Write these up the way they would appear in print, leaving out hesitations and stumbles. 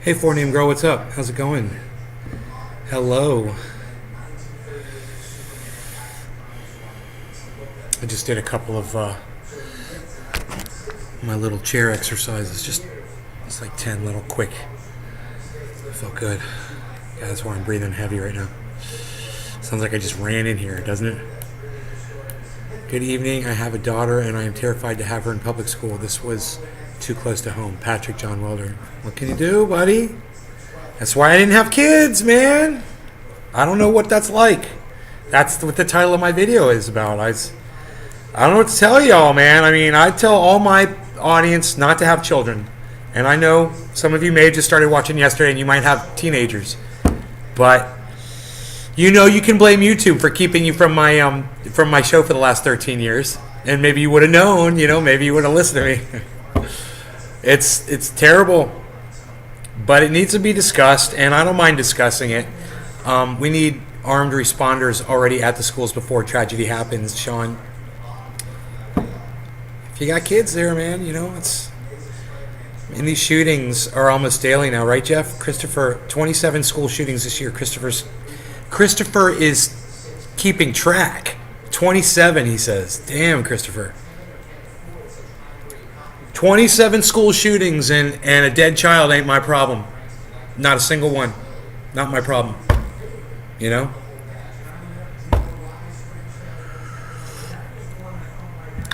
Hey, Four Name Girl, what's up? How's it going? Hello. I just did a couple of my little chair exercises. Just like 10 little quick. Felt good. Yeah, that's why I'm breathing heavy right now. Sounds like I just ran in here, doesn't it? Good evening. I have a daughter and I am terrified to have her in public school. This was too close to home. Patrick John Welder. What can you do, buddy? That's why I didn't have kids, man. I don't know what that's like. That's what the title of my video is about. I don't know what to tell y'all, man. I mean, I tell all my audience not to have children. And I know some of you may have just started watching yesterday and you might have teenagers. But you know you can blame YouTube for keeping you from my show for the last 13 years. And maybe you would have known, maybe you would have listened to me. It's terrible, but it needs to be discussed, and I don't mind discussing it. We need armed responders already at the schools before tragedy happens, Sean. If you got kids there, man, it's... And these shootings are almost daily now, right, Jeff? Christopher, 27 school shootings this year. Christopher is keeping track. 27, he says. Damn, Christopher. 27 school shootings and a dead child ain't my problem. Not a single one. Not my problem.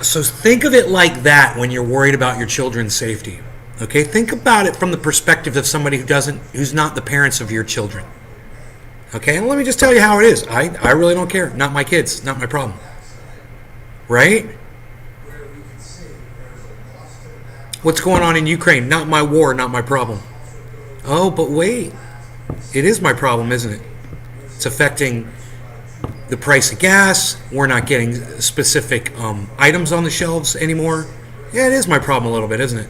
So think of it like that when you're worried about your children's safety. Okay? Think about it from the perspective of somebody who's not the parents of your children. Okay? And let me just tell you how it is. I really don't care. Not my kids. Not my problem. Right? What's going on in Ukraine? Not my war, not my problem. Oh, but wait. It is my problem, isn't it? It's affecting the price of gas. We're not getting specific items on the shelves anymore. Yeah, it is my problem a little bit, isn't it?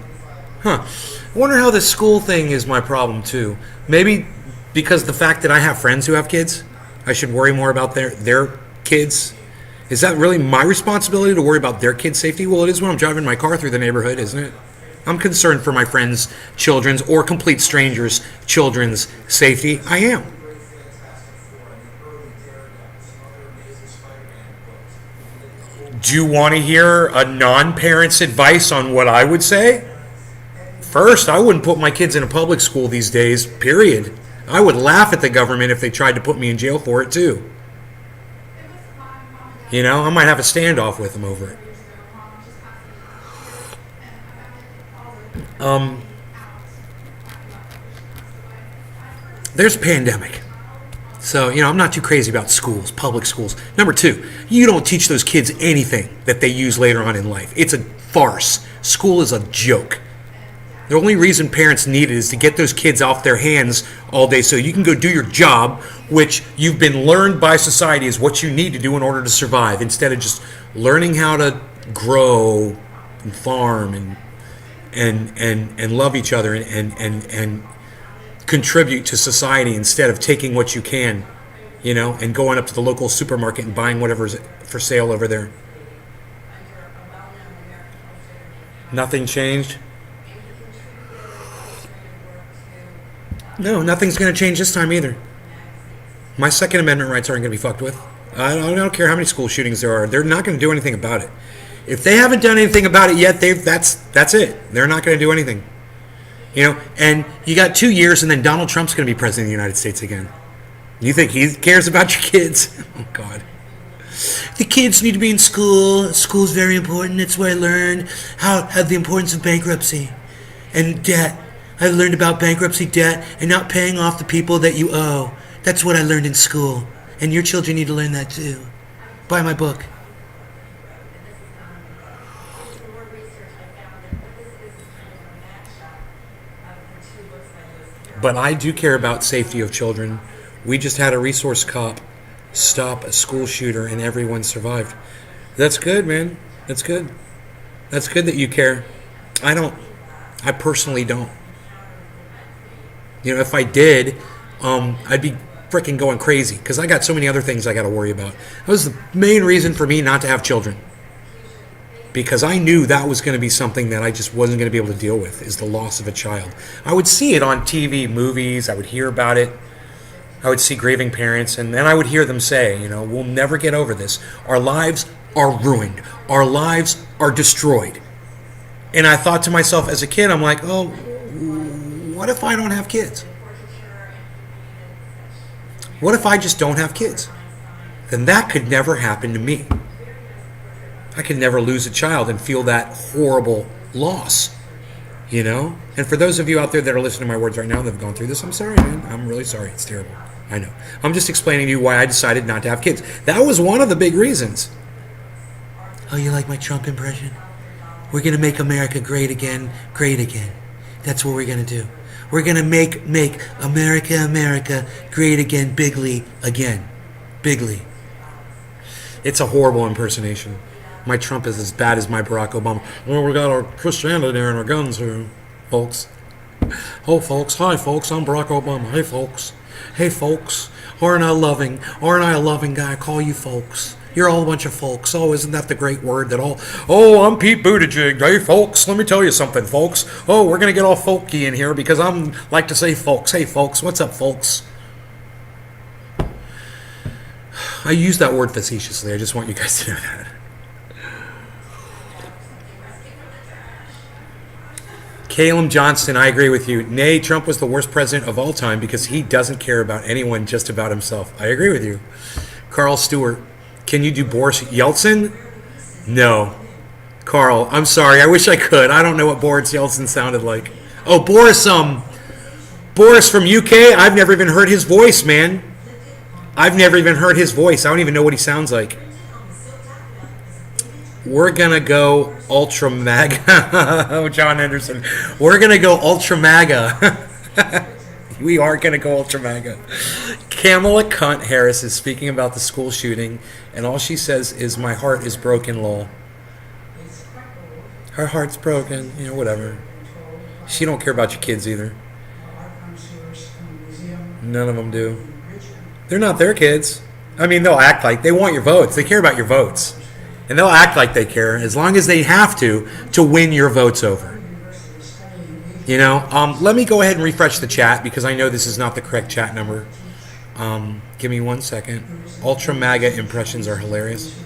Huh. I wonder how this school thing is my problem, too. Maybe because the fact that I have friends who have kids, I should worry more about their kids. Is that really my responsibility to worry about their kids' safety? Well, it is when I'm driving my car through the neighborhood, isn't it? I'm concerned for my friends' children's or complete strangers' children's safety. I am. Do you want to hear a non-parent's advice on what I would say? First, I wouldn't put my kids in a public school these days, period. I would laugh at the government if they tried to put me in jail for it, too. I might have a standoff with them over it. There's a pandemic. So, I'm not too crazy about schools, public schools. Number two, you don't teach those kids anything that they use later on in life. It's a farce. School is a joke. The only reason parents need it is to get those kids off their hands all day so you can go do your job, which you've been learned by society is what you need to do in order to survive, instead of just learning how to grow and farm and love each other and contribute to society instead of taking what you can, and going up to the local supermarket and buying whatever's for sale over there. Nothing changed? No, nothing's going to change this time either. My Second Amendment rights aren't going to be fucked with. I don't care how many school shootings there are. They're not going to do anything about it. If they haven't done anything about it yet, that's it. They're not going to do anything. And you got 2 years, and then Donald Trump's going to be president of the United States again. You think he cares about your kids? Oh, God. The kids need to be in school. School's very important. It's where I learn how the importance of bankruptcy and debt. I learned about bankruptcy, debt, and not paying off the people that you owe. That's what I learned in school. And your children need to learn that too. Buy my book. But I do care about safety of children. We just had a resource cop stop a school shooter and everyone survived. That's good, man. That's good. That's good that you care. I personally don't. You know, if I did, I'd be freaking going crazy because I got so many other things I got to worry about. That was the main reason for me not to have children. Because I knew that was going to be something that I just wasn't going to be able to deal with, is the loss of a child. I would see it on TV, movies, I would hear about it. I would see grieving parents, and then I would hear them say, you know, we'll never get over this. Our lives are ruined. Our lives are destroyed. And I thought to myself as a kid, I'm like, oh, what if I don't have kids? What if I just don't have kids? Then that could never happen to me. I could never lose a child and feel that horrible loss, you know? And for those of you out there that are listening to my words right now that have gone through this, I'm sorry, man. I'm really sorry. It's terrible. I know. I'm just explaining to you why I decided not to have kids. That was one of the big reasons. Oh, you like my Trump impression? We're going to make America great again, great again. That's what we're going to do. We're going to make America great again, bigly again. Bigly. It's a horrible impersonation. My Trump is as bad as my Barack Obama. Well, we got our Christianity there and our guns here, folks. Oh, folks. Hi, folks. I'm Barack Obama. Hey, folks. Hey, folks. Aren't I a loving guy? I call you folks. You're all a bunch of folks. Oh, isn't that the great word that all... Oh, I'm Pete Buttigieg. Hey, folks. Let me tell you something, folks. Oh, we're going to get all folky in here because I'm like to say folks. Hey, folks. What's up, folks? I use that word facetiously. I just want you guys to know that. Caleb Johnston, I agree with you. Nay, Trump was the worst president of all time because he doesn't care about anyone, just about himself. I agree with you. Carl Stewart, can you do Boris Yeltsin? No. Carl, I'm sorry. I wish I could. I don't know what Boris Yeltsin sounded like. Oh, Boris from UK? I've never even heard his voice, man. I've never even heard his voice. I don't even know what he sounds like. We're going to go Ultra MAGA. Oh, John Anderson. We're going to go Ultra MAGA. We are going to go Ultra MAGA. Kamala Cunt Harris is speaking about the school shooting, and all she says is, my heart is broken, lol. Her heart's broken. You know, whatever. She don't care about your kids either. None of them do. They're not their kids. I mean, they'll act like they want your votes. They care about your votes. And they'll act like they care as long as they have to win your votes over. You know, let me go ahead and refresh the chat because I know this is not the correct chat number. Give me 1 second. Ultra MAGA impressions are hilarious.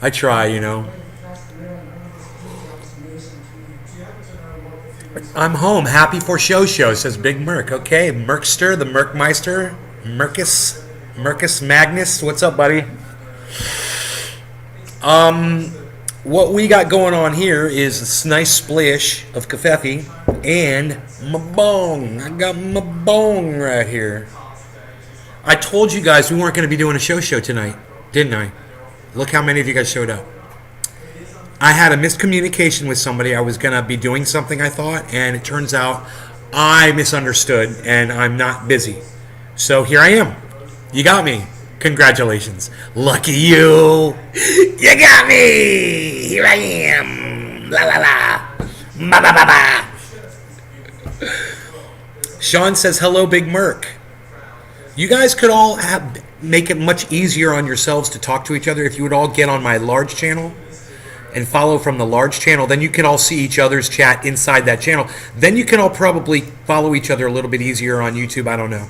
I try, you know. I'm home. Happy for show, says Big Merc. Okay, Merkster, the Merkmeister, Mercus Magnus. What's up, buddy? What we got going on here is this nice splish of kafefi and my bong. I got my bong right here. I told you guys we weren't going to be doing a show tonight, didn't I? Look how many of you guys showed up. I had a miscommunication with somebody. I was going to be doing something, I thought, and it turns out I misunderstood, and I'm not busy. So here I am. You got me. Congratulations. Lucky you. You got me. Here I am. La la la. Ba ba ba ba. Sean says, hello, Big Merc. You guys could all make it much easier on yourselves to talk to each other if you would all get on my large channel and follow from the large channel. Then you can all see each other's chat inside that channel. Then you can all probably follow each other a little bit easier on YouTube. I don't know.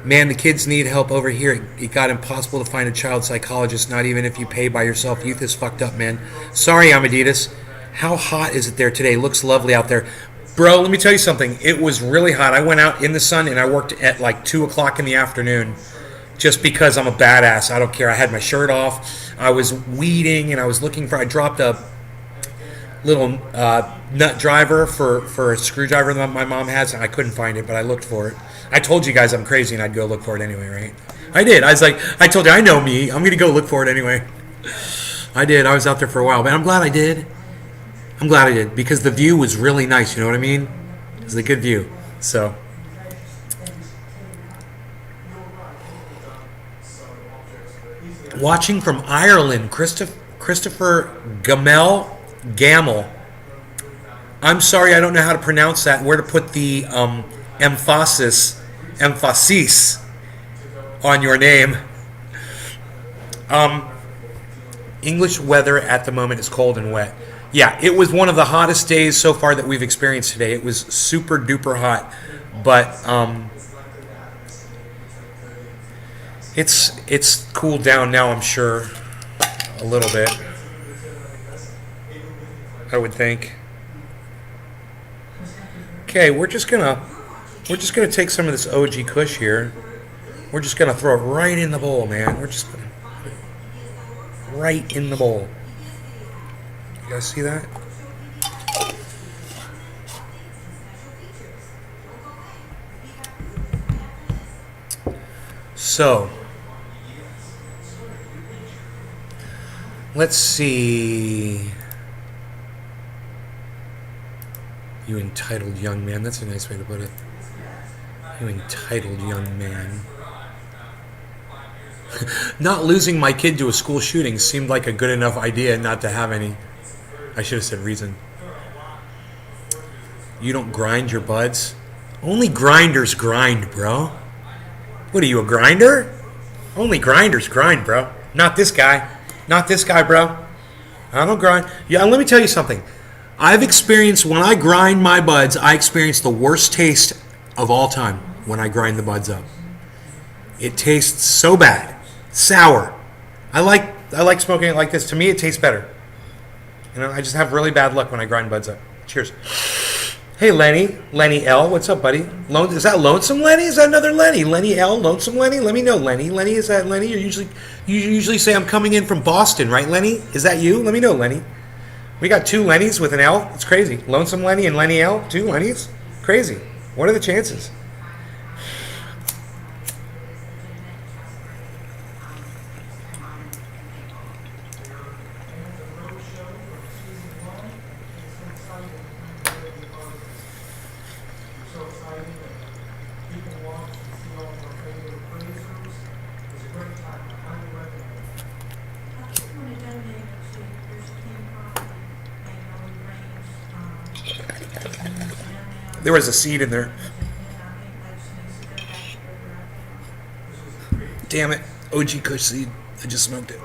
Man, the kids need help over here. It got impossible to find a child psychologist, not even if you pay by yourself. Youth is fucked up, man. Sorry, Amadeus. How hot is it there today? Looks lovely out there. Bro, let me tell you something. It was really hot. I went out in the sun and I worked at like 2 o'clock in the afternoon just because I'm a badass. I don't care. I had my shirt off. I was weeding and I was looking for. I dropped a little nut driver for a screwdriver that my mom has, and I couldn't find it, but I looked for it. I told you guys I'm crazy and I'd go look for it anyway, right? I did. I was like, I told you, I know me. I'm going to go look for it anyway. I did. I was out there for a while, but I'm glad I did. I'm glad I did because the view was really nice. You know what I mean? It was a good view. So. Watching from Ireland, Christopher Gamel. I'm sorry, I don't know how to pronounce that. Where to put the emphasis on your name. English weather at the moment is cold and wet. Yeah, it was one of the hottest days so far that we've experienced today. It was super duper hot, but it's cooled down now. I'm sure a little bit. I would think. Okay, we're just gonna take some of this OG Kush here. We're just gonna throw it right in the bowl, man. We're just gonna put it right in the bowl. You guys see that? So, let's see. You entitled young man. That's a nice way to put it. You entitled young man. Not losing my kid to a school shooting seemed like a good enough idea not to have any. I should have said reason. You don't grind your buds? Only grinders grind, bro. What are you, a grinder? Only grinders grind, bro. Not this guy. Not this guy, bro. I don't grind. Yeah, let me tell you something. I've experienced, when I grind my buds, I experience the worst taste of all time when I grind the buds up. It tastes so bad. Sour. I like smoking it like this. To me, it tastes better. You know, I just have really bad luck when I grind buds up. Cheers. Hey, Lenny L. What's up, buddy? Is that Lonesome Lenny? Is that another Lenny? Lenny L. Lonesome Lenny? Let me know, Lenny. Lenny, is that Lenny? You usually say I'm coming in from Boston, right, Lenny? Is that you? Let me know, Lenny. We got 2 Lennys with an L. It's crazy. Lonesome Lenny and Lenny L. 2 Lennys? Crazy. What are the chances? There was a seed in there. Damn it. OG Kush seed. I just smoked it.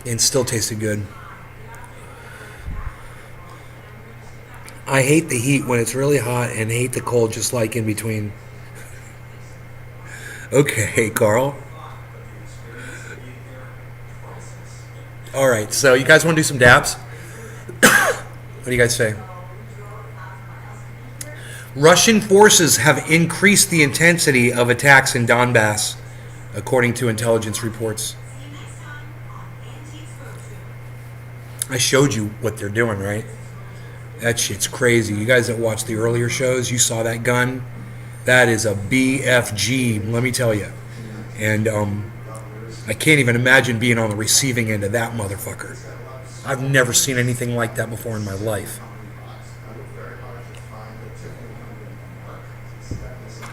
And still tasted good. I hate the heat when it's really hot and hate the cold just like in between. Okay, Carl. All right, so you guys want to do some dabs? What do you guys say? Russian forces have increased the intensity of attacks in Donbass, according to intelligence reports. I showed you what they're doing, right? That shit's crazy. You guys that watched the earlier shows, you saw that gun. That is a BFG, let me tell you. And I can't even imagine being on the receiving end of that motherfucker. I've never seen anything like that before in my life.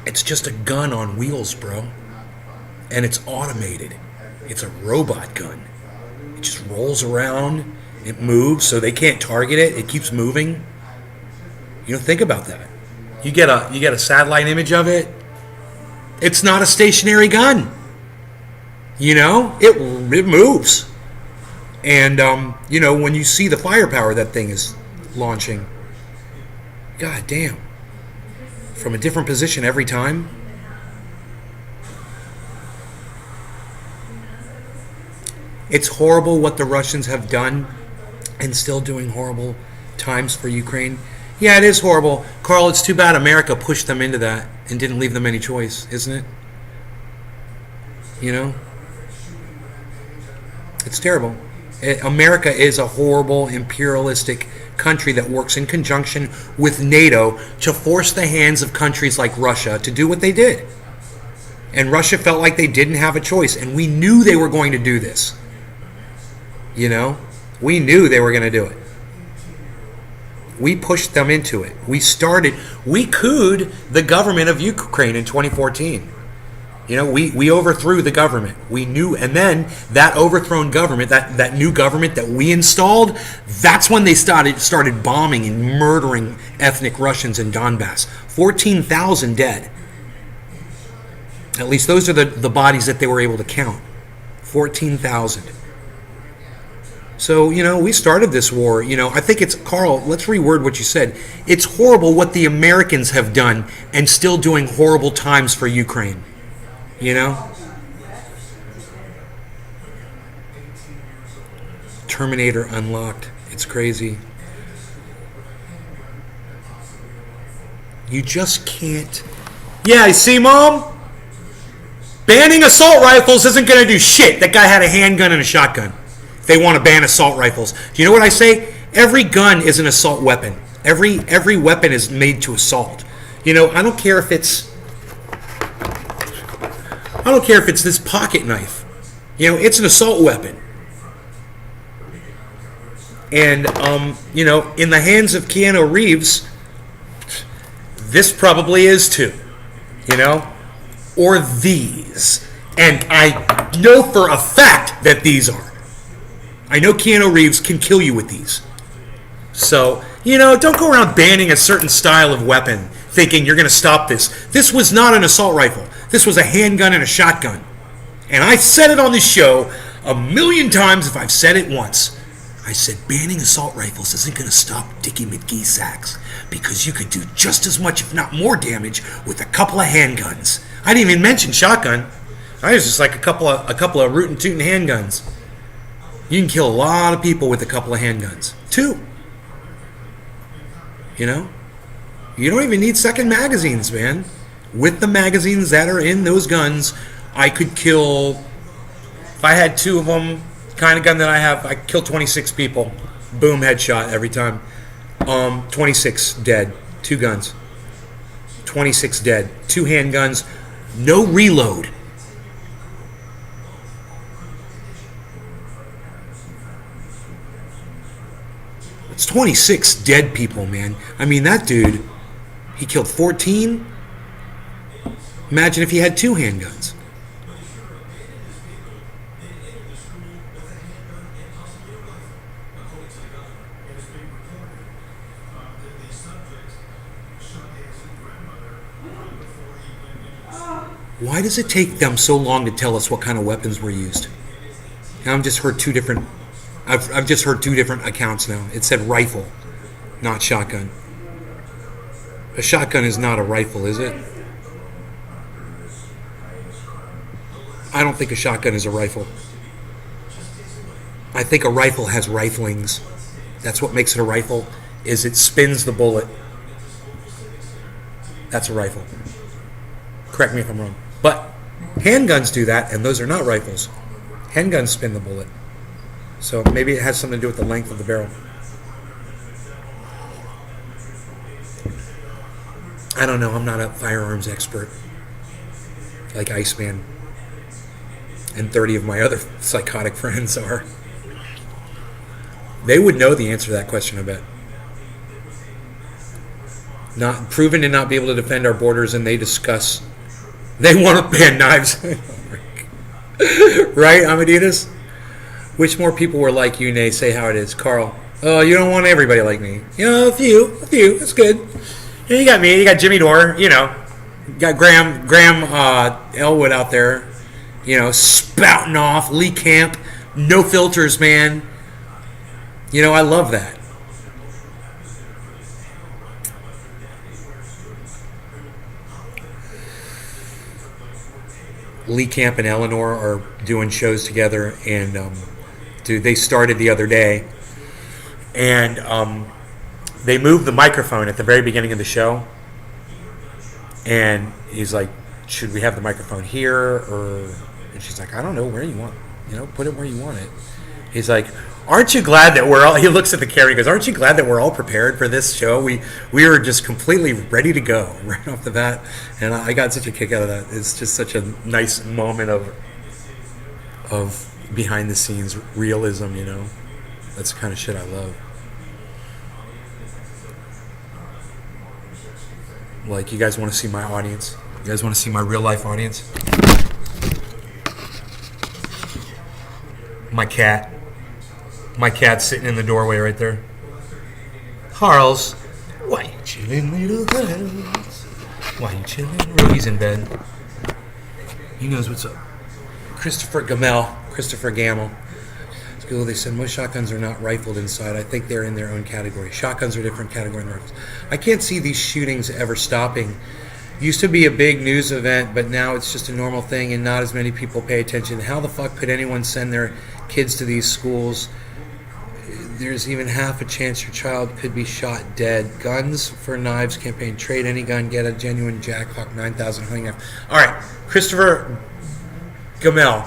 It's just a gun on wheels, bro. And it's automated. It's a robot gun. It just rolls around. It moves, so they can't target it. It keeps moving. You know, think about that. You get a satellite image of it. It's not a stationary gun. You know, it moves. And, you know, when you see the firepower that thing is launching, god damn. From a different position every time. It's horrible what the Russians have done and still doing horrible times for Ukraine. Yeah, it is horrible. Carl, it's too bad America pushed them into that and didn't leave them any choice, isn't it? You know? It's terrible. America is a horrible imperialistic country that works in conjunction with NATO to force the hands of countries like Russia to do what they did. And Russia felt like they didn't have a choice, and we knew they were going to do this. You know? We knew they were going to do it. We pushed them into it. We couped the government of Ukraine in 2014. You know, we overthrew the government. We knew, and then that overthrown government, that new government that we installed, that's when they started bombing and murdering ethnic Russians in Donbass. 14,000 dead. At least those are the bodies that they were able to count. 14,000. So, you know, we started this war. You know, I think it's, Carl, let's reword what you said. It's horrible what the Americans have done and still doing horrible times for Ukraine. You know? Terminator unlocked. It's crazy. You just can't. Yeah, you see, Mom? Banning assault rifles isn't going to do shit. That guy had a handgun and a shotgun. They want to ban assault rifles. Do you know what I say? Every gun is an assault weapon. Every weapon is made to assault. You know, I don't care if it's this pocket knife. You know, it's an assault weapon. And you know, in the hands of Keanu Reeves, this probably is too. You know? Or these. And I know for a fact that these are. I know Keanu Reeves can kill you with these. So, you know, don't go around banning a certain style of weapon thinking you're going to stop this. This was not an assault rifle. This was a handgun and a shotgun. And I said it on this show a million times if I've said it once. I said banning assault rifles isn't going to stop Dickie McGee sacks because you could do just as much, if not more, damage with a couple of handguns. I didn't even mention shotgun. I was just like a couple of rootin' tootin' handguns. You can kill a lot of people with a couple of handguns. 2. You know? You don't even need second magazines, man. With the magazines that are in those guns, I could kill, if I had 2 of them, kind of gun that I have, I could kill 26 people. Boom, headshot every time. 26 dead. 2 guns. 26 dead. 2 handguns. No reload. It's 26 dead people, man. I mean, that dude, he killed 14. Imagine if he had 2 handguns. Why does it take them so long to tell us what kind of weapons were used? Now I've just heard 2 different accounts now. It said rifle, not shotgun. A shotgun is not a rifle, is it? I don't think a shotgun is a rifle. I think a rifle has riflings. That's what makes it a rifle, is it spins the bullet. That's a rifle. Correct me if I'm wrong. But handguns do that, and those are not rifles. Handguns spin the bullet. So maybe it has something to do with the length of the barrel. I don't know. I'm not a firearms expert like Iceman and 30 of my other psychotic friends are. They would know the answer to that question, I bet. Not proven to not be able to defend our borders, and they want to ban knives. Right, Amadeus? Which more people were like you, Nay? Say how it is. Carl. Oh, you don't want everybody like me. You know, a few. That's good. You got me. You got Jimmy Dore. You know, you got Graham Elwood out there. You know, spouting off. Lee Camp. No filters, man. You know, I love that. Lee Camp and Eleanor are doing shows together, and dude, they started the other day, and they moved the microphone at the very beginning of the show, and he's like, "Should we have the microphone here?" Or and she's like, "I don't know, where you want, put it where you want it." He's like, "Aren't you glad that we're all?" He looks at the camera. He goes, "Aren't you glad that we're all prepared for this show? We were just completely ready to go right off the bat." And I got such a kick out of that. It's just such a nice moment of behind the scenes realism. That's the kind of shit I love. Like, you guys want to see my audience? You guys want to see my real life audience? My cat. My cat's sitting in the doorway right there. Harles, why you chilling, little Harles? Why you chilling? Ruby's in bed. He knows what's up. Christopher Gamel. School, they said most shotguns are not rifled inside. I think they're in their own category. Shotguns are a different category than rifles. I can't see these shootings ever stopping. Used to be a big news event, but now it's just a normal thing and not as many people pay attention. How the fuck could anyone send their kids to these schools? There's even half a chance your child could be shot dead. Guns for Knives campaign. Trade any gun, get a genuine Jackhawk 9000 hunting knife. All right, Christopher Gamel.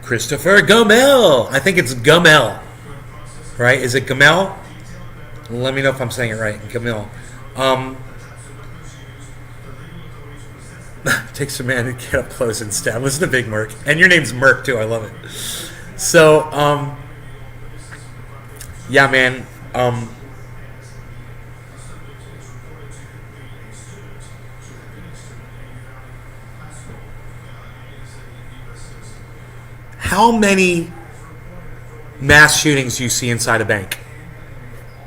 Christopher Gamel. I think it's Gamel. Right? Is it Gamel? Let me know if I'm saying it right. Gamel. Takes a man to get up close and stab. Listen to Big Merc. And your name's Merc, too. I love it. So, yeah, man. How many mass shootings do you see inside a bank?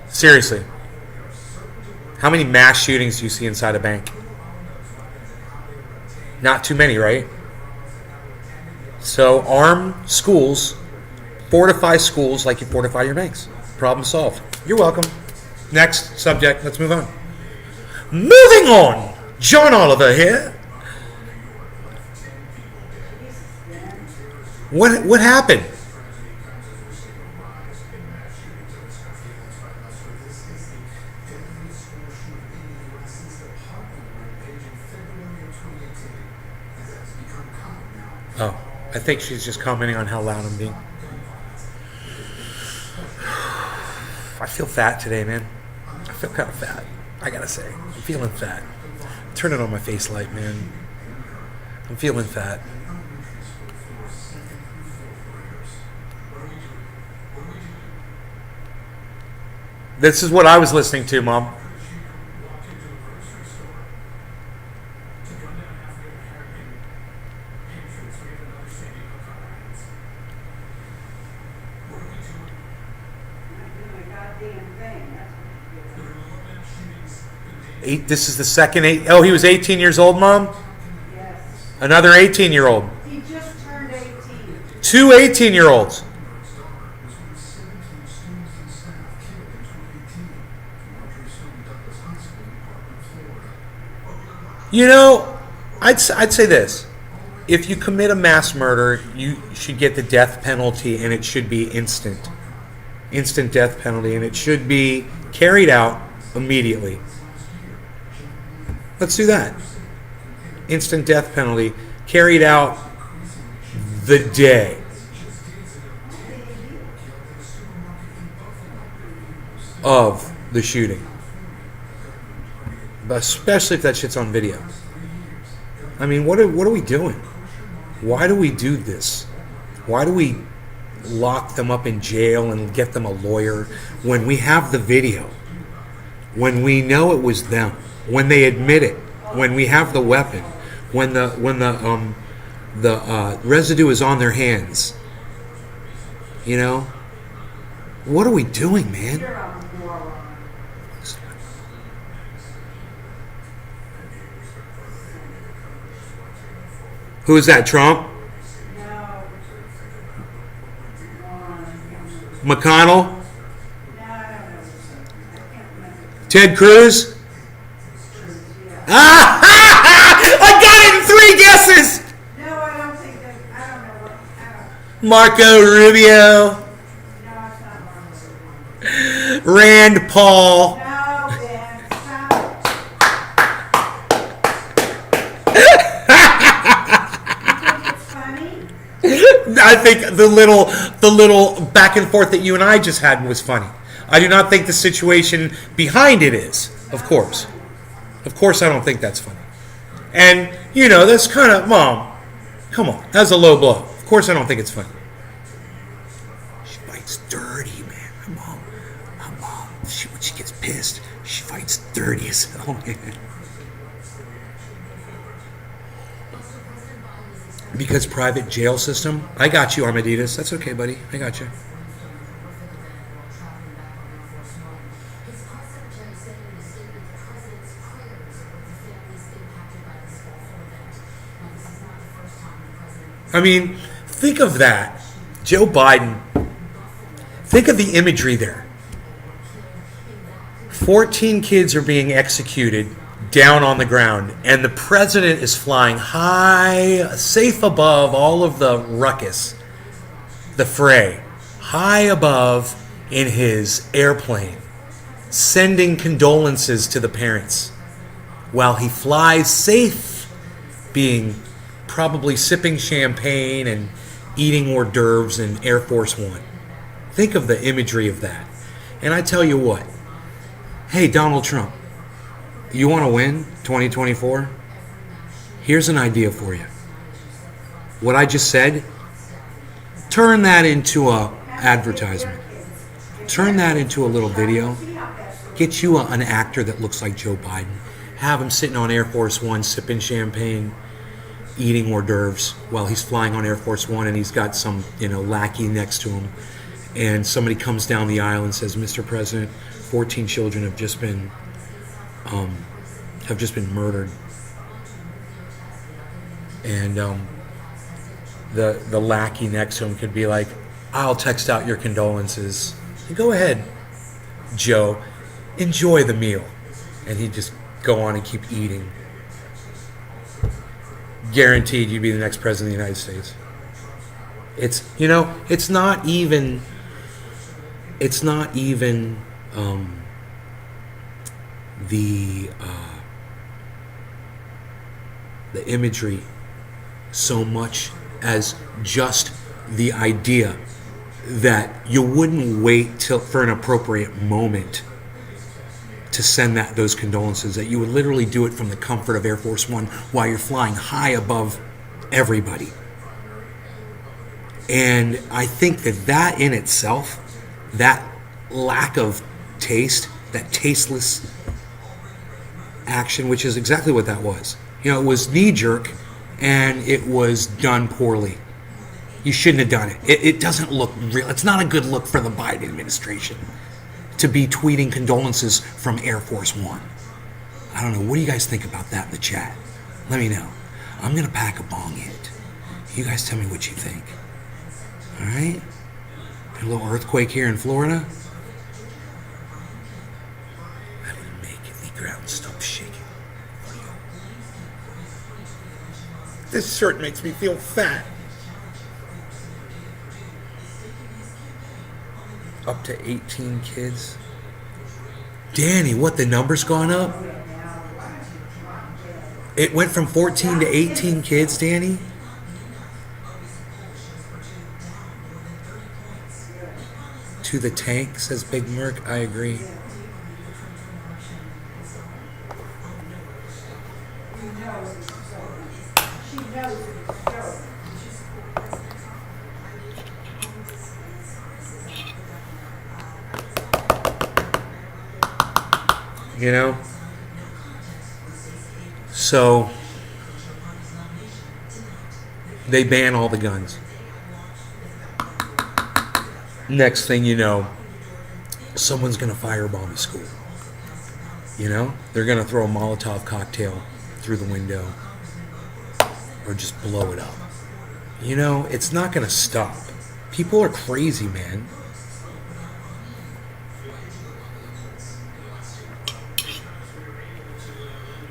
Seriously. How many mass shootings do you see inside a bank? Not too many, right? So arm schools, fortify schools like you fortify your banks. Problem solved. You're welcome. Next subject. Let's move on. Moving on. John Oliver here. What happened? Oh, I think she's just commenting on how loud I'm being. I feel fat today, man. I feel kind of fat. I gotta say, I'm feeling fat. Turn it on my face light, man. I'm feeling fat. This is what I was listening to, Mom. This is the second eight. Oh, he was 18 years old, Mom? Yes. Another 18-year-old. He just turned 18. Two 18-year-olds. I'd say this. If you commit a mass murder, you should get the death penalty, and it should be instant. Instant death penalty, and it should be carried out immediately. Let's do that. Instant death penalty, carried out the day. Of the shooting. But especially if that shit's on video. I mean, what are we doing? Why do we do this? Why do we lock them up in jail and get them a lawyer when we have the video? When we know it was them? When they admit it? When we have the weapon? When the residue is on their hands? What are we doing, man? You're a moron. Who is that, Trump? No. McConnell? No, I can't remember. Ted Cruz? Yeah. Ah! I got it Marco Rubio. No, it's not Marco. Rand Paul. No, Ben, stop it. You think it's funny? I think the little back and forth that you and I just had was funny. I do not think the situation behind it is. Of course, I don't think that's funny. And that's kind of, Mom. Come on, that's a low blow. Of course, I don't think it's funny. She fights dirty, man. My mom. When she gets pissed, she fights dirty as hell, man. Because private jail system. I got you, Armaditas. That's okay, buddy. I got you. I mean, think of that. Joe Biden. Think of the imagery there. 14 kids are being executed down on the ground, and the president is flying high, safe above all of the ruckus, the fray, high above in his airplane, sending condolences to the parents while he flies safe, being probably sipping champagne and eating hors d'oeuvres in Air Force One. Think of the imagery of that. And I tell you what, hey, Donald Trump, you want to win 2024? Here's an idea for you. What I just said, turn that into a advertisement. Turn that into a little video. Get you an actor that looks like Joe Biden. Have him sitting on Air Force One, sipping champagne, eating hors d'oeuvres while he's flying on Air Force One, and he's got some, lackey next to him. And somebody comes down the aisle and says, "Mr. President, 14 children have just been murdered." And the lackey next to him could be like, "I'll text out your condolences. Go ahead, Joe. Enjoy the meal." And he'd just go on and keep eating. Guaranteed you'd be the next president of the United States. It's not even the imagery so much as just the idea that you wouldn't wait for an appropriate moment to send those condolences, that you would literally do it from the comfort of Air Force One while you're flying high above everybody. And I think that in itself, that lack of taste, that tasteless action, which is exactly what that was. It was knee-jerk, and it was done poorly. You shouldn't have done it. It doesn't look real. It's not a good look for the Biden administration to be tweeting condolences from Air Force One. I don't know. What do you guys think about that in the chat? Let me know. I'm going to pack a bong hit. You guys tell me what you think. All right? A little earthquake here in Florida. I'm going to make the ground stop shaking. This shirt makes me feel fat. Up to 18 kids. Danny, what, the number's gone up? It went from 14 to 18 kids, Danny? To the tank, says Big Merc. I agree. So they ban all the guns. Next thing you know, someone's going to firebomb the school. They're going to throw a Molotov cocktail through the window or just blow it up. It's not going to stop. People are crazy, man.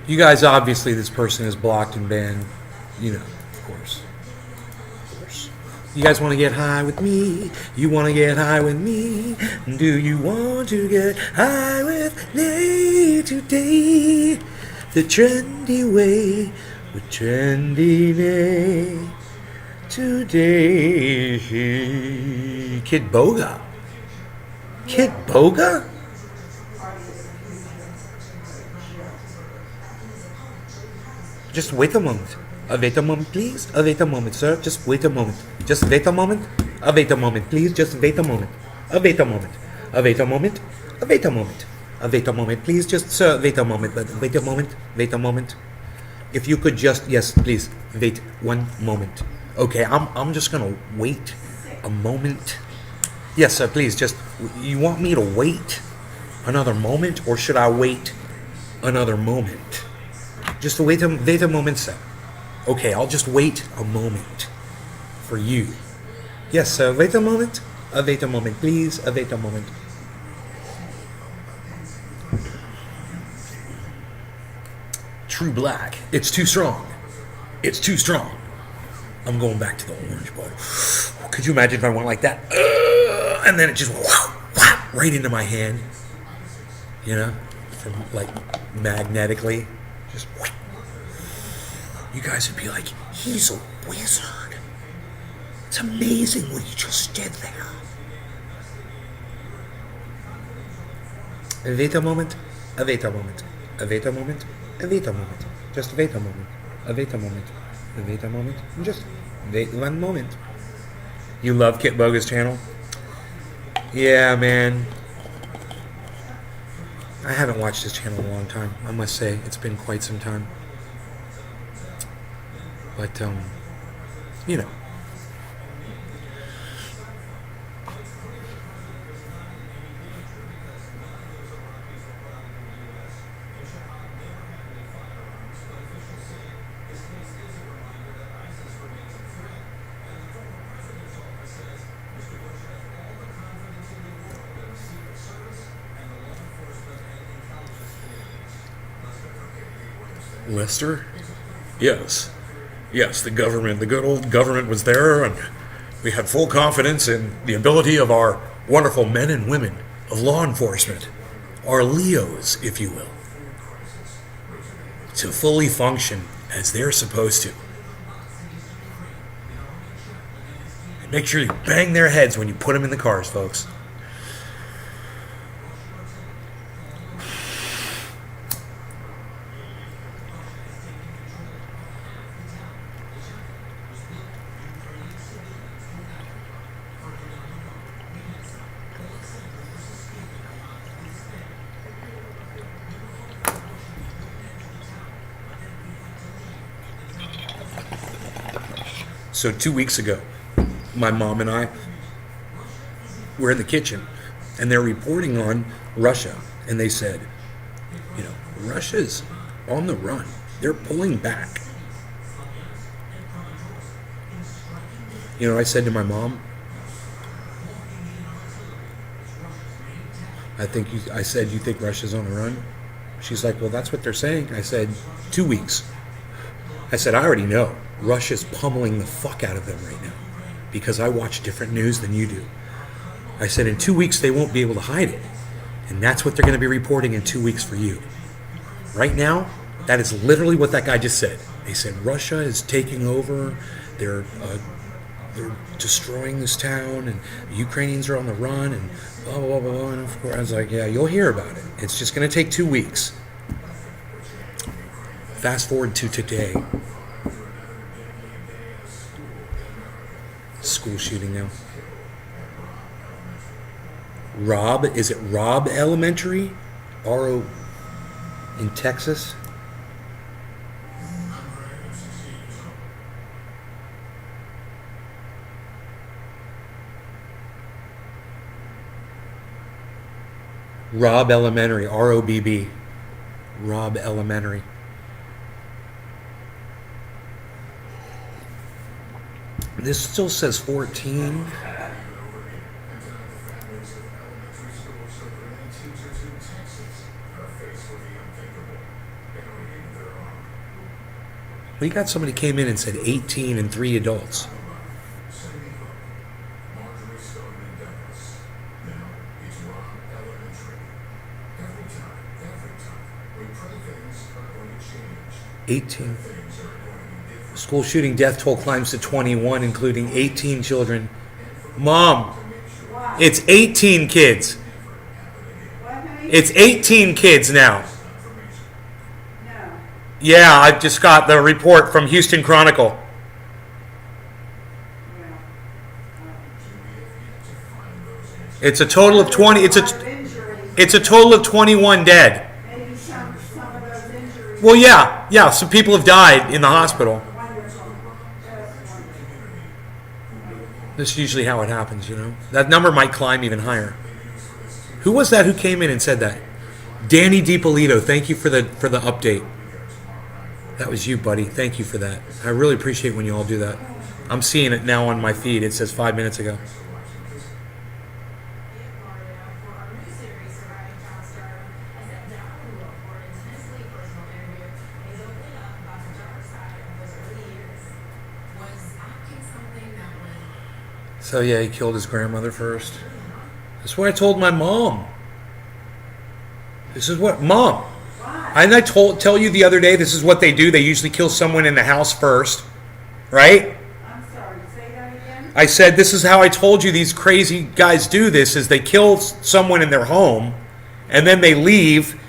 You guys, obviously, this person is blocked and banned. Of course. Of course. You guys want to get high with me? You want to get high with me? Do you want to get high with me today? The trendy way with trendy Nay today. Kid Boga. Kid Boga? Just wait a moment. Wait a moment, please. Wait a moment, sir. Just wait a moment. Just wait a moment. Wait a moment, please. Just wait a moment. Wait a moment. Wait a moment. Wait a moment. Wait a moment, please. Just, sir, wait a moment. But wait a moment. Wait a moment. If you could just, yes, please. Wait one moment. Okay, I'm just gonna wait a moment. Yes, sir, please. Just, you want me to wait another moment, or should I wait another moment? Just wait a moment, sir. Okay, I'll just wait a moment for you. Yes, sir. Wait a moment. Wait a moment, please. Wait a moment. True black. It's too strong. It's too strong. I'm going back to the orange, bud. Could you imagine if I went like that? And then it just right into my hand. You know? From, like, magnetically. Just you guys would be like, he's a wizard. It's amazing what he just did there. Wait a moment. Wait a moment. Wait a moment. Wait a moment. Just wait a moment. Wait a moment. Wait a moment. Just wait one moment. You love Kit Boga's channel? Yeah, man. I haven't watched his channel in a long time. I must say, it's been quite some time. But, you know. Lester? Yes. Yes, the government, the good old government was there, and we had full confidence in the ability of our wonderful men and women of law enforcement, our Leos, if you will, to fully function as they're supposed to. And make sure you bang their heads when you put them in the cars, folks. So 2 weeks ago, my mom and I were in the kitchen, and they're reporting on Russia, and they said, you know, Russia's on the run. They're pulling back. You know, I said to my mom, I said, you think Russia's on the run? She's like, well, that's what they're saying. I said, 2 weeks. I said, I already know. Russia's pummeling the fuck out of them right now because I watch different news than you do. I said, in 2 weeks, they won't be able to hide it. And that's what they're going to be reporting in 2 weeks for you. Right now, that is literally what that guy just said. They said, Russia is taking over. They're destroying this town, and the Ukrainians are on the run, and blah, blah, blah, blah. And of course, I was like, yeah, you'll hear about it. It's just going to take 2 weeks. Fast forward to today. School shooting now. Robb, is it Robb Elementary? R-O in Texas? Robb Elementary, R-O-B-B. Robb Elementary. This still says 14. We got somebody came in and said 18 and 3 adults. 18. School shooting death toll climbs to 21, including 18 children. Mom, it's 18 kids. What, honey? It's 18 kids now. No. Yeah, I just got the report from Houston Chronicle. Well, It's a total of 20. There's a lot of injuries. It's a total of 21 dead. Maybe some of those injuries. Well, yeah. Some people have died in the hospital. Wonderful. Just wonderful. This is usually how it happens, you know. That number might climb even higher. Who was that who came in and said that? Danny DiPolito, thank you for the update. That was you, buddy. Thank you for that. I really appreciate when you all do that. I'm seeing it now on my feed. It says 5 minutes ago. So yeah, he killed his grandmother first. That's what I told my mom. This is what Mom. And I tell you the other day. This is what they do. They usually kill someone in the house first, right? I'm sorry. Say that again. I said this is how I told you these crazy guys do this. Is they kill someone in their home, and then they leave.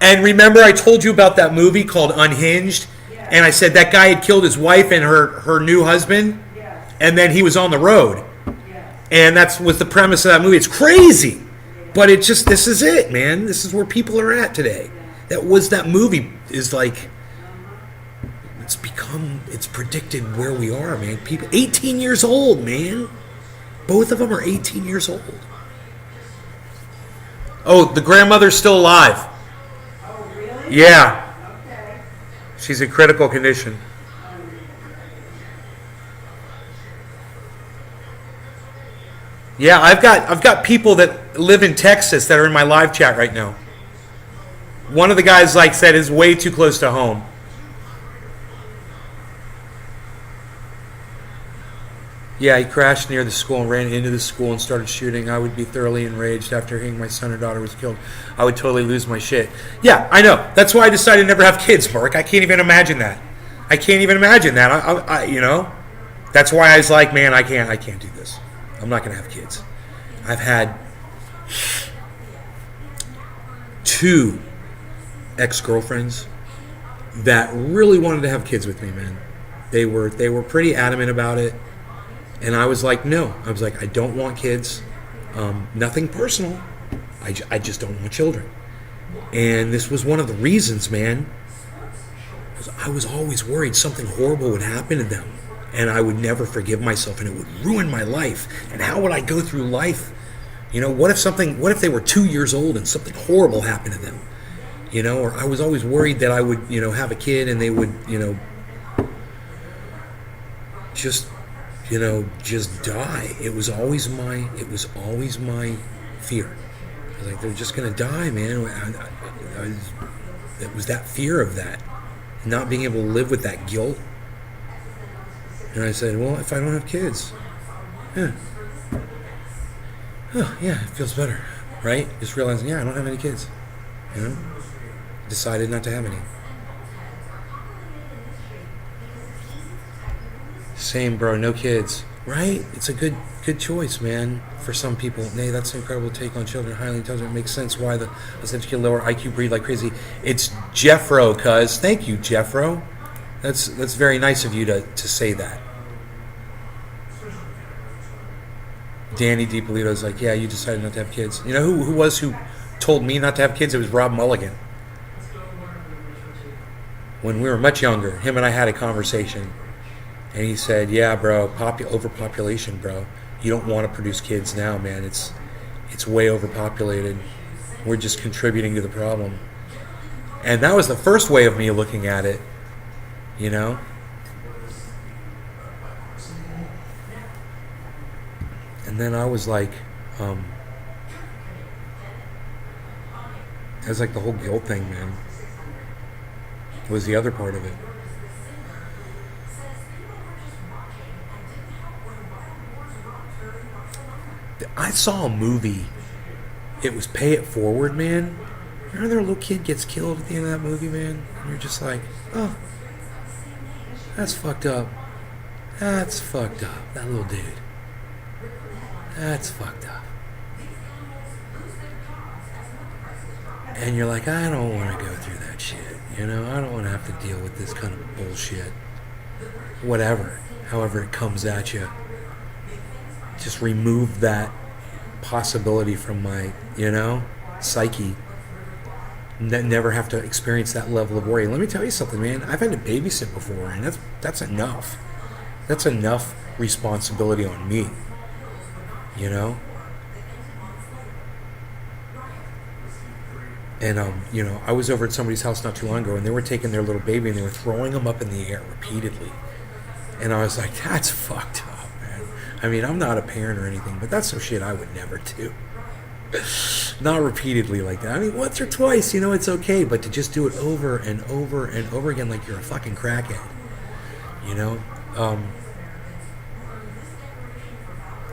And remember, I told you about that movie called Unhinged, Yes. and I said that guy had killed his wife and her new husband, Yes. and then he was on the road. Yes. And that's was the premise of that movie. It's crazy. But it just, this is it, man. This is where people are at today. That movie is like, it's predicted where we are, man. People, 18 years old, man. Both of them are 18 years old. Oh, the grandmother's still alive. Oh, really? Yeah. Okay. She's in critical condition. Yeah, I've got people that live in Texas that are in my live chat right now. One of the guys, like said, is way too close to home. Yeah, he crashed near the school and ran into the school and started shooting. I would be thoroughly enraged after hearing my son or daughter was killed. I would totally lose my shit. Yeah, I know. That's why I decided to never have kids, Mark. I can't even imagine that. I can't even imagine that. I you know, that's why I was like, man, I can't do this. I'm not going to have kids. I've had 2 ex-girlfriends that really wanted to have kids with me, man. They were pretty adamant about it. And I was like, no. I was like, I don't want kids. Nothing personal. I just don't want children. And this was one of the reasons, man. I was always worried something horrible would happen to them. And I would never forgive myself, and it would ruin my life. And how would I go through life? You know, what if they were 2 years old and something horrible happened to them? You know, or I was always worried that I would, you know, have a kid and they would, you know, just die. It was always my fear. I was like, they're just gonna die, man. It was that fear of that, not being able to live with that guilt. And I said, well, if I don't have kids, yeah, oh yeah, it feels better, right? Just realizing, yeah, I don't have any kids. You know, decided not to have any. Same, bro. No kids. Right? It's a good choice, man. For some people, nay, that's an incredible take on children. Highly intelligent. It makes sense why the essentially lower IQ breed like crazy. It's Jeffro, cuz. Thank you, Jeffro. That's very nice of you to say that. Danny DiPolito's like, yeah, you decided not to have kids. You know who told me not to have kids? It was Rob Mulligan. When we were much younger, him and I had a conversation. And he said, yeah, bro, overpopulation, bro. You don't want to produce kids now, man. It's way overpopulated. We're just contributing to the problem. And that was the first way of me looking at it, you know? And then I was like, it was like the whole guilt thing, man. It was the other part of it. I saw a movie. It was Pay It Forward, man. Remember their little kid gets killed at the end of that movie, man? And you're just like, oh, that's fucked up. That's fucked up. That little dude. That's fucked up. And you're like, I don't want to go through that shit. You know, I don't want to have to deal with this kind of bullshit. Whatever. However it comes at you. Just remove that possibility from my, psyche. Never have to experience that level of worry. Let me tell you something, man. I've had to babysit before, and that's enough. That's enough responsibility on me. And I was over at somebody's house not too long ago, and they were taking their little baby and they were throwing him up in the air repeatedly. And I was like, that's fucked up, man. I mean, I'm not a parent or anything, but that's some shit I would never do. Not repeatedly like that. I mean, once or twice, it's okay, but to just do it over and over and over again like you're a fucking crackhead,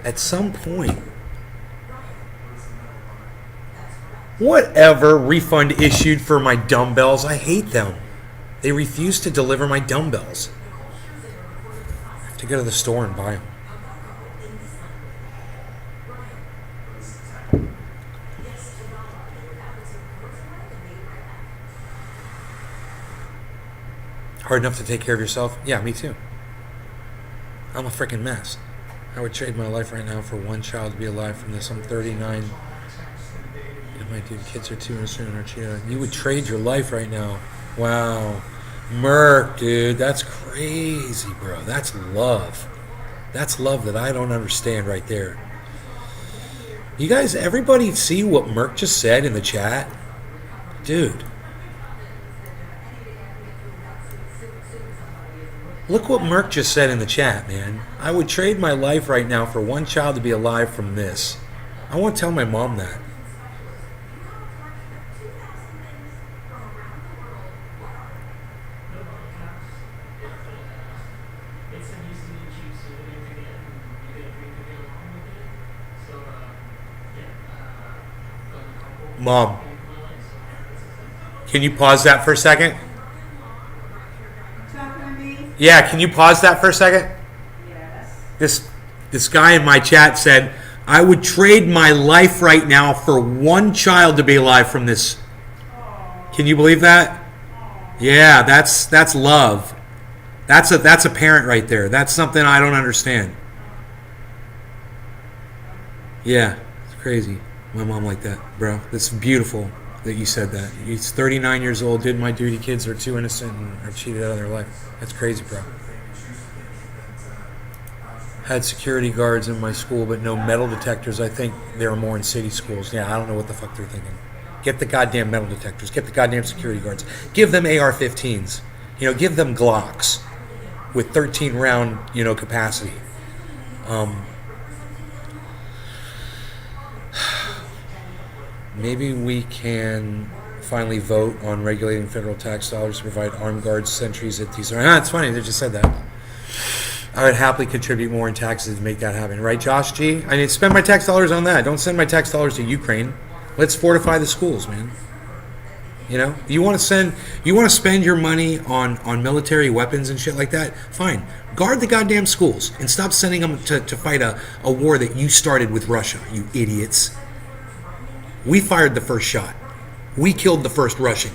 at some point, whatever refund issued for my dumbbells, I hate them. They refuse to deliver my dumbbells. I have to go to the store and buy them. Hard enough to take care of yourself? Yeah, me too. I'm a freaking mess. I would trade my life right now for one child to be alive from this. I'm 39. And my dude, kids are 2 and soon are cheating. You would trade your life right now. Wow. Merc, dude. That's crazy, bro. That's love. That's love that I don't understand right there. You guys, everybody see what Merc just said in the chat? Dude. Look what Merc just said in the chat, man. I would trade my life right now for one child to be alive from this. I want to tell my mom that. Mom, can you pause that for a second? Talking to me? Yeah, can you pause that for a second? Yes. This guy in my chat said, I would trade my life right now for one child to be alive from this. Can you believe that? Yeah, that's love. That's a parent right there. That's something I don't understand. Yeah, it's crazy. My mom like that, bro. That's beautiful that you said that. He's 39 years old, did my duty, kids are too innocent and are cheated out of their life. That's crazy, bro. Had security guards in my school, but no metal detectors. I think they were more in city schools. Yeah, I don't know what the fuck they're thinking. Get the goddamn metal detectors. Get the goddamn security guards. Give them AR-15s. Give them Glocks with 13 round, capacity. Maybe we can finally vote on regulating federal tax dollars to provide armed guards, sentries at these. It's funny, they just said that. I would happily contribute more in taxes to make that happen. Right, Josh G? I need to spend my tax dollars on that. Don't send my tax dollars to Ukraine. Let's fortify the schools, man. You want to spend your money on military weapons and shit like that? Fine. Guard the goddamn schools and stop sending them to fight a war that you started with Russia, you idiots. We fired the first shot. We killed the first Russian.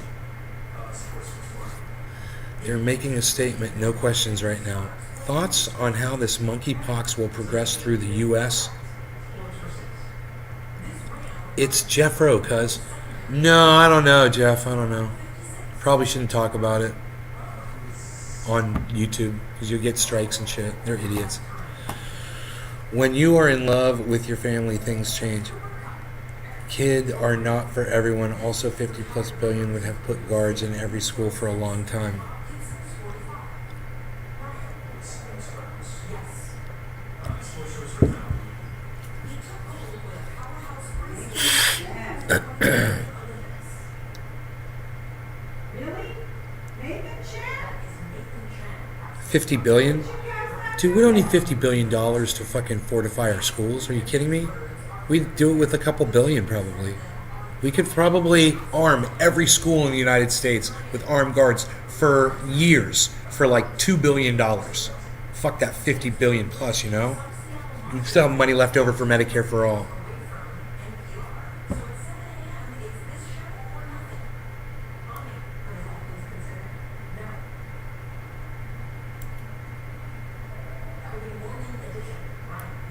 They're making a statement, no questions right now. Thoughts on how this monkeypox will progress through the U.S.? It's Jeff Rowe, cuz. No, I don't know, Jeff. I don't know. Probably shouldn't talk about it on YouTube because you'll get strikes and shit. They're idiots. When you are in love with your family, things change. Kids are not for everyone. Also, 50 plus billion would have put guards in every school for a long time. Really? Nathan Chat? 50 billion? Dude, we don't need $50 billion to fucking fortify our schools. Are you kidding me? We'd do it with a couple billion, probably. We could probably arm every school in the United States with armed guards for years for like $2 billion. Fuck that 50 billion plus, you know? We still have money left over for Medicare for all.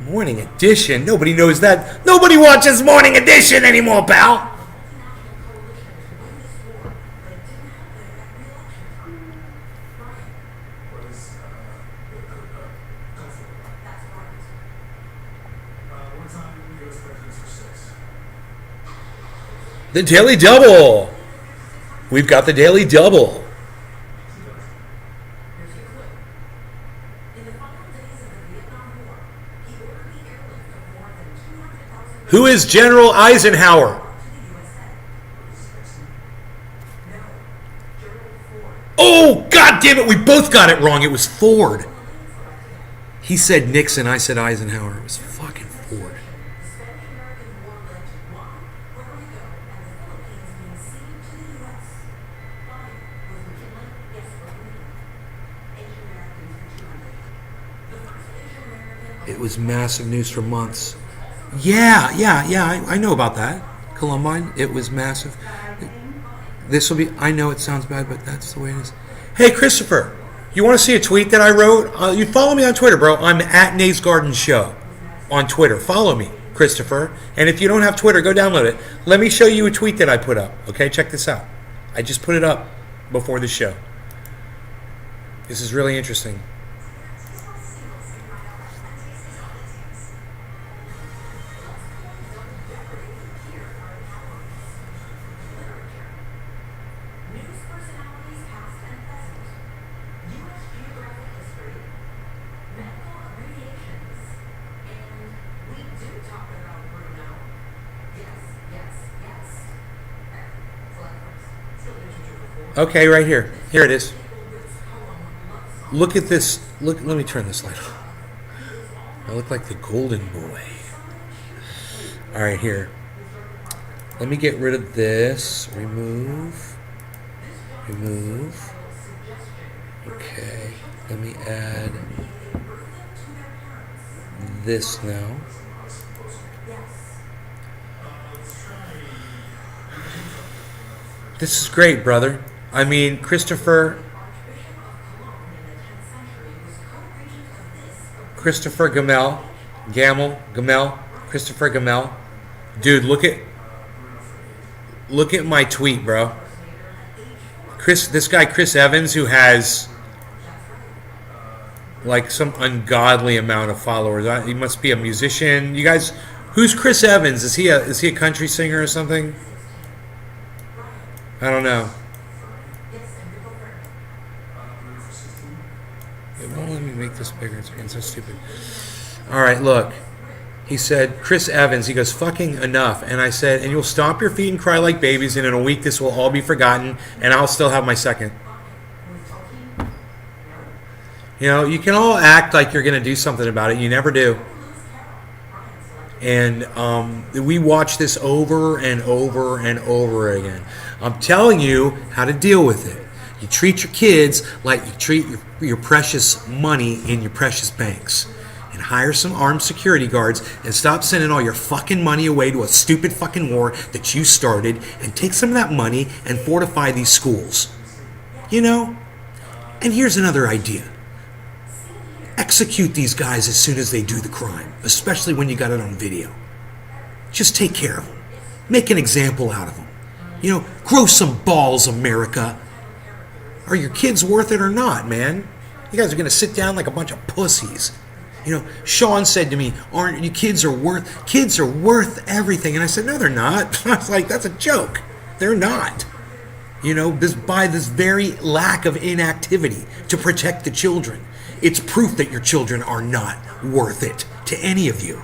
Morning Edition? Nobody knows that. Nobody watches Morning Edition anymore, pal. The Daily Double. We've got the Daily Double. Who is General Eisenhower? Oh, God damn it. We both got it wrong. It was Ford. He said Nixon. I said Eisenhower. It was fucking Ford. It was massive news for months. Yeah, I know about that. Columbine, it was massive. This will be, I know it sounds bad, but that's the way it is. Hey, Christopher, you want to see a tweet that I wrote? You follow me on Twitter, bro. I'm at Nate's Garden Show on Twitter. Follow me, Christopher. And if you don't have Twitter, go download it. Let me show you a tweet that I put up. Okay, check this out. I just put it up before the show. This is really interesting. Okay, right here. Here it is. Look at this. Look. Let me turn this light on. I look like the golden boy. All right, here. Let me get rid of this. Remove. Remove. Okay. Let me add this now. This is great, brother. I mean, Christopher Gamel, Christopher Gamel. Dude, look at my tweet, bro. This guy Chris Evans, who has like some ungodly amount of followers. He must be a musician. You guys, who's Chris Evans? Is he a country singer or something? I don't know. It won't let me make this bigger. It's being so stupid. All right, look. He said, Chris Evans, he goes, fucking enough. And I said, and you'll stomp your feet and cry like babies, and in a week this will all be forgotten, and I'll still have my second. You know, you can all act like you're going to do something about it. You never do. And we watch this over and over and over again. I'm telling you how to deal with it. You treat your kids like you treat your precious money in your precious banks. And hire some armed security guards and stop sending all your fucking money away to a stupid fucking war that you started, and take some of that money and fortify these schools. You know? And here's another idea. Execute these guys as soon as they do the crime, especially when you got it on video. Just take care of them. Make an example out of them. You know, grow some balls, America. Are your kids worth it or not, man? You guys are going to sit down like a bunch of pussies. You know, Sean said to me, "Aren't you kids are worth everything?" And I said, "No, they're not." I was like, "That's a joke. They're not." You know, by this very lack of inactivity to protect the children, it's proof that your children are not worth it to any of you.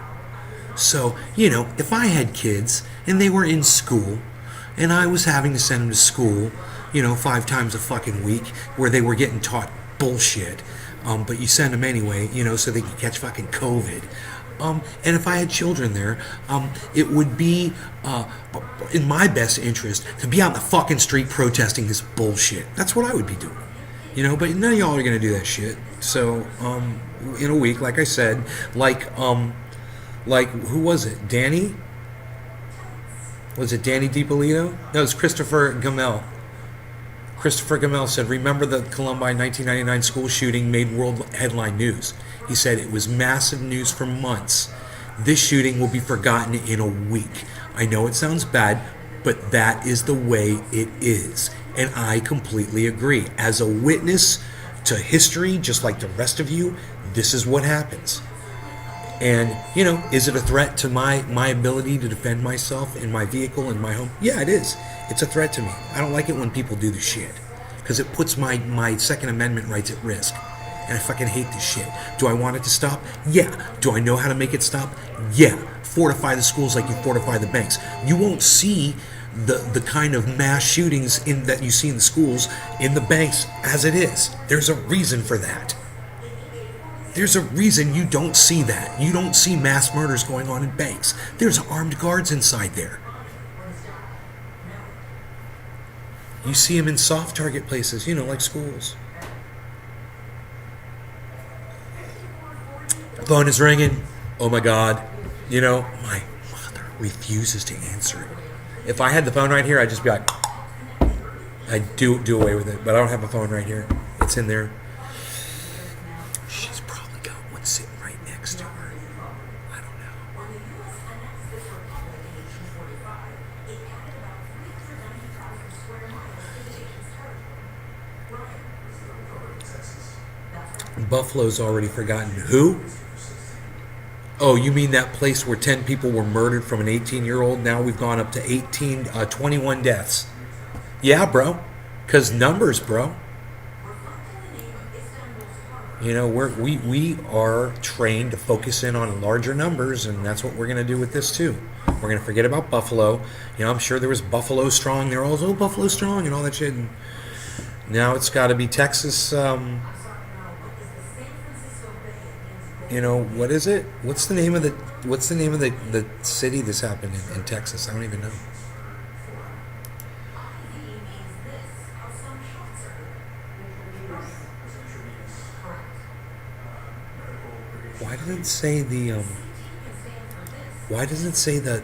So, you know, if I had kids and they were in school and I was having to send them to school, you know, 5 times a fucking week where they were getting taught bullshit, but you send them anyway, you know, so they can catch fucking COVID. And if I had children there, it would be in my best interest to be out in the fucking street protesting this bullshit. That's what I would be doing. But none of y'all are gonna do that shit. So, in a week, like I said, like who was it? Danny? Was it Danny DiPolito? No, it was Christopher Gamel. Christopher Gamel said, "Remember the Columbine 1999 school shooting made world headline news." He said it was massive news for months. This shooting will be forgotten in a week. I know it sounds bad, but that is the way it is. And I completely agree. As a witness to history, just like the rest of you, this is what happens. And, is it a threat to my ability to defend myself in my vehicle, in my home? Yeah, it is. It's a threat to me. I don't like it when people do this shit. Because it puts my Second Amendment rights at risk. And I fucking hate this shit. Do I want it to stop? Yeah. Do I know how to make it stop? Yeah. Fortify the schools like you fortify the banks. You won't see the kind of mass shootings that you see in the schools, in the banks, as it is. There's a reason for that. There's a reason you don't see that. You don't see mass murders going on in banks. There's armed guards inside there. You see them in soft target places, like schools. Phone is ringing. Oh my God. My mother refuses to answer it. If I had the phone right here, I'd just be like, I'd do away with it. But I don't have a phone right here. It's in there. She's probably got one sitting right next to her. I don't know. Buffalo's already forgotten. Who? Oh, you mean that place where 10 people were murdered from an 18-year-old? Now we've gone up to 21 deaths. Yeah, bro. Because numbers, bro. We are trained to focus in on larger numbers, and that's what we're going to do with this, too. We're going to forget about Buffalo. I'm sure there was Buffalo Strong. They're all, Buffalo Strong and all that shit. And now it's got to be Texas. What is it? What's the name of the city this happened in Texas? I don't even know. Why doesn't it say the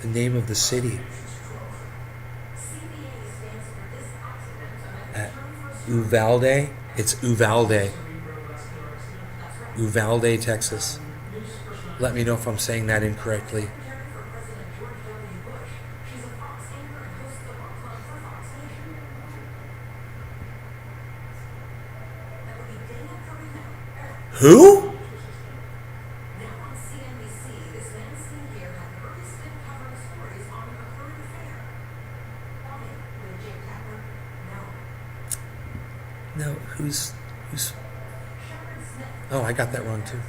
name of the city? Uvalde? It's Uvalde. Uvalde, Texas. Let me know if I'm saying that incorrectly. Who? No, who's Oh, I got that wrong too.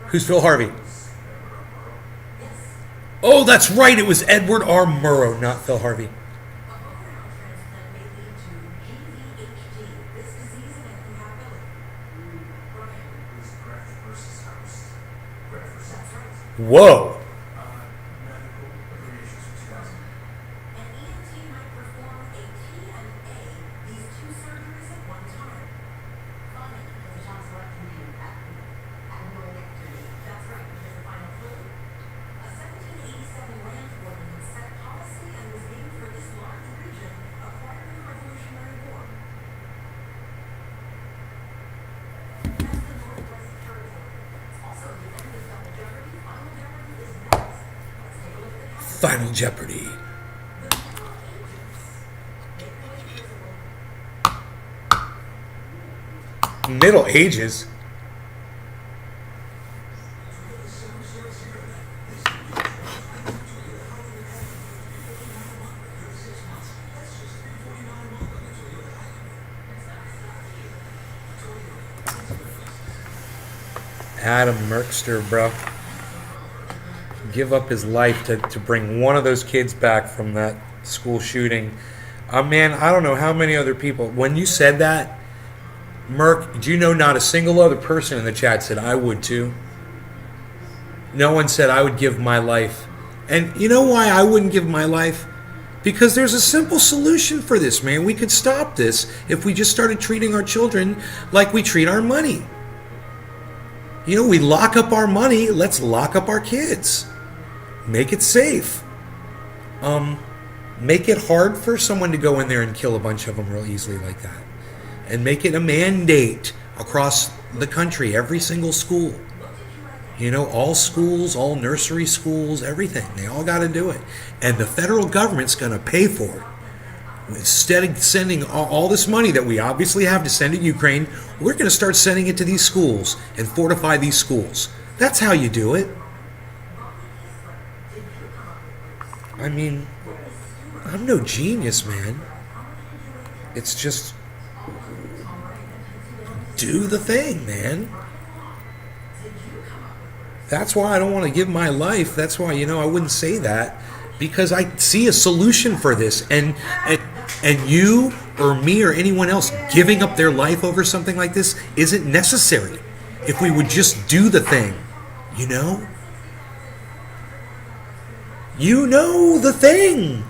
Who's Phil Harvey? Oh, that's right. It was Edward R. Murrow, not Phil Harvey. Whoa. Final Jeopardy. Middle Ages. Adam Merkster, bro. Give up his life to bring one of those kids back from that school shooting. Man, I don't know how many other people. When you said that, Merc, do you know not a single other person in the chat said I would too? No one said I would give my life. And you know why I wouldn't give my life? Because there's a simple solution for this, man. We could stop this if we just started treating our children like we treat our money. You know, we lock up our money, let's lock up our kids. Make it safe. Make it hard for someone to go in there and kill a bunch of them real easily like that. And make it a mandate across the country, every single school. You know, all schools, all nursery schools, everything. They all got to do it. And the federal government's going to pay for it. Instead of sending all this money that we obviously have to send to Ukraine, we're going to start sending it to these schools and fortify these schools. That's how you do it. I mean, I'm no genius, man. It's just do the thing, man. That's why I don't want to give my life. That's why, you know, I wouldn't say that, because I see a solution for this. And you or me or anyone else giving up their life over something like this isn't necessary if we would just do the thing, you know? You know the thing.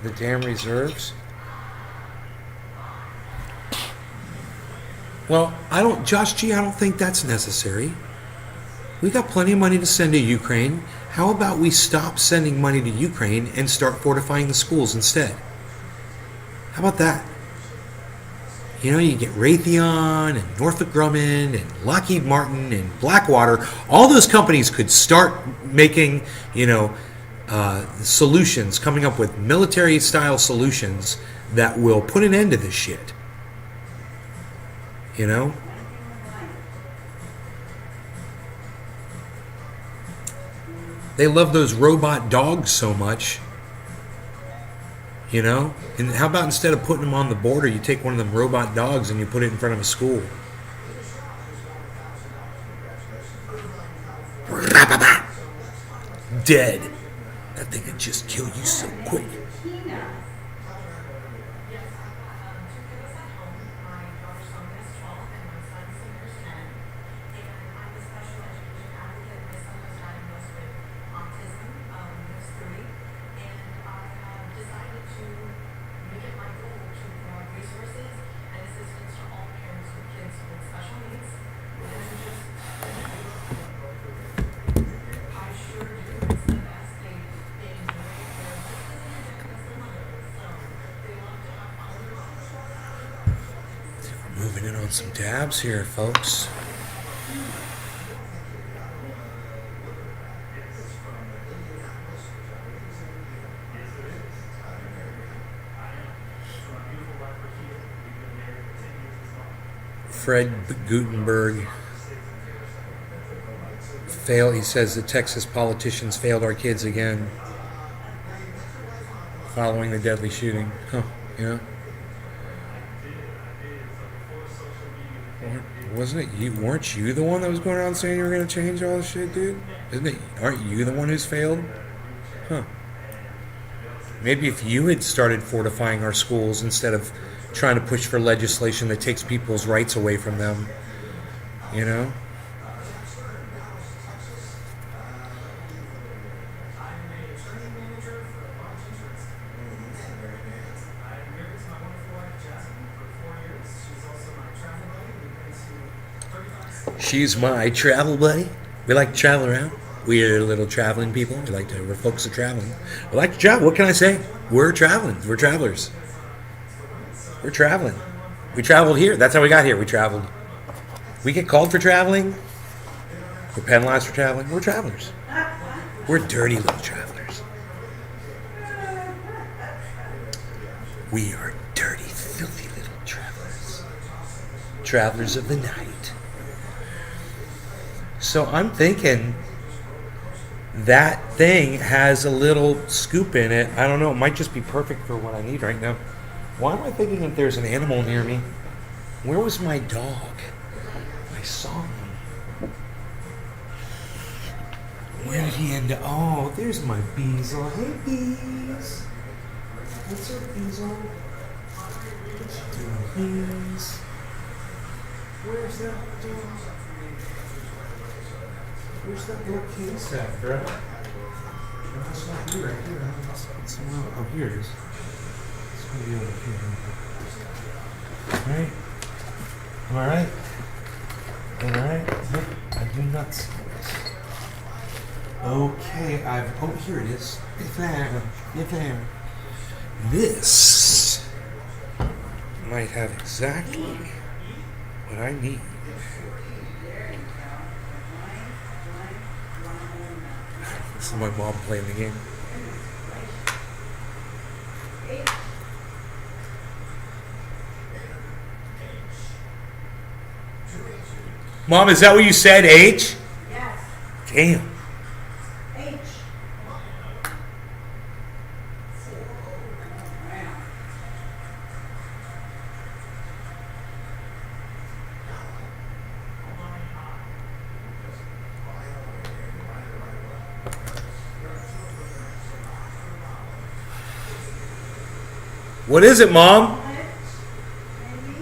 The damn reserves. Well, Josh G, I don't think that's necessary. We got plenty of money to send to Ukraine. How about we stop sending money to Ukraine and start fortifying the schools instead? How about that? You know, you get Raytheon and Northrop Grumman and Lockheed Martin and Blackwater. All those companies could start making, you know, solutions, coming up with military-style solutions that will put an end to this shit. You know? They love those robot dogs so much. You know? And how about instead of putting them on the border, you take one of them robot dogs and you put it in front of a school? Dead. That thing could just kill you so quick. Moving in on some dabs here, folks. Fred Gutenberg failed. He says the Texas politicians failed our kids again following the deadly shooting. Huh, yeah. Wasn't it you? Weren't you the one that was going around saying you were going to change all this shit, dude? Isn't it? Aren't you the one who's failed? Huh. Maybe if you had started fortifying our schools instead of trying to push for legislation that takes people's rights away from them, you know? She's my travel buddy. We like to travel around. We're little traveling people. We're folks that are traveling. We like to travel. What can I say? We're traveling. We're travelers. We're traveling. We traveled here. That's how we got here. We traveled. We get called for traveling. We're penalized for traveling. We're travelers. We're dirty little travelers. We are dirty, filthy little travelers. travelers of the night. So I'm thinking that thing has a little scoop in it. I don't know. It might just be perfect for what I need right now. Why am I thinking that there's an animal near me? Where was my dog? I saw him. Where did he end up? Oh, there's my Beezle. Hey, Beez. What's up, Beezle? What you doing, Beez? Where's that dog? Where's that little case at, bro? No, it's not here, right here. It's somewhere. Oh, here it is. It's gonna be over here. Alright. Alright. Alright. Nope, I do not see this. Okay, oh, here it is. It's there. It's there. This might have exactly what I need. This is my mom playing the game. Mom, is that what you said, H? Yes. Damn. H. What is it, Mom? Omelet, maybe?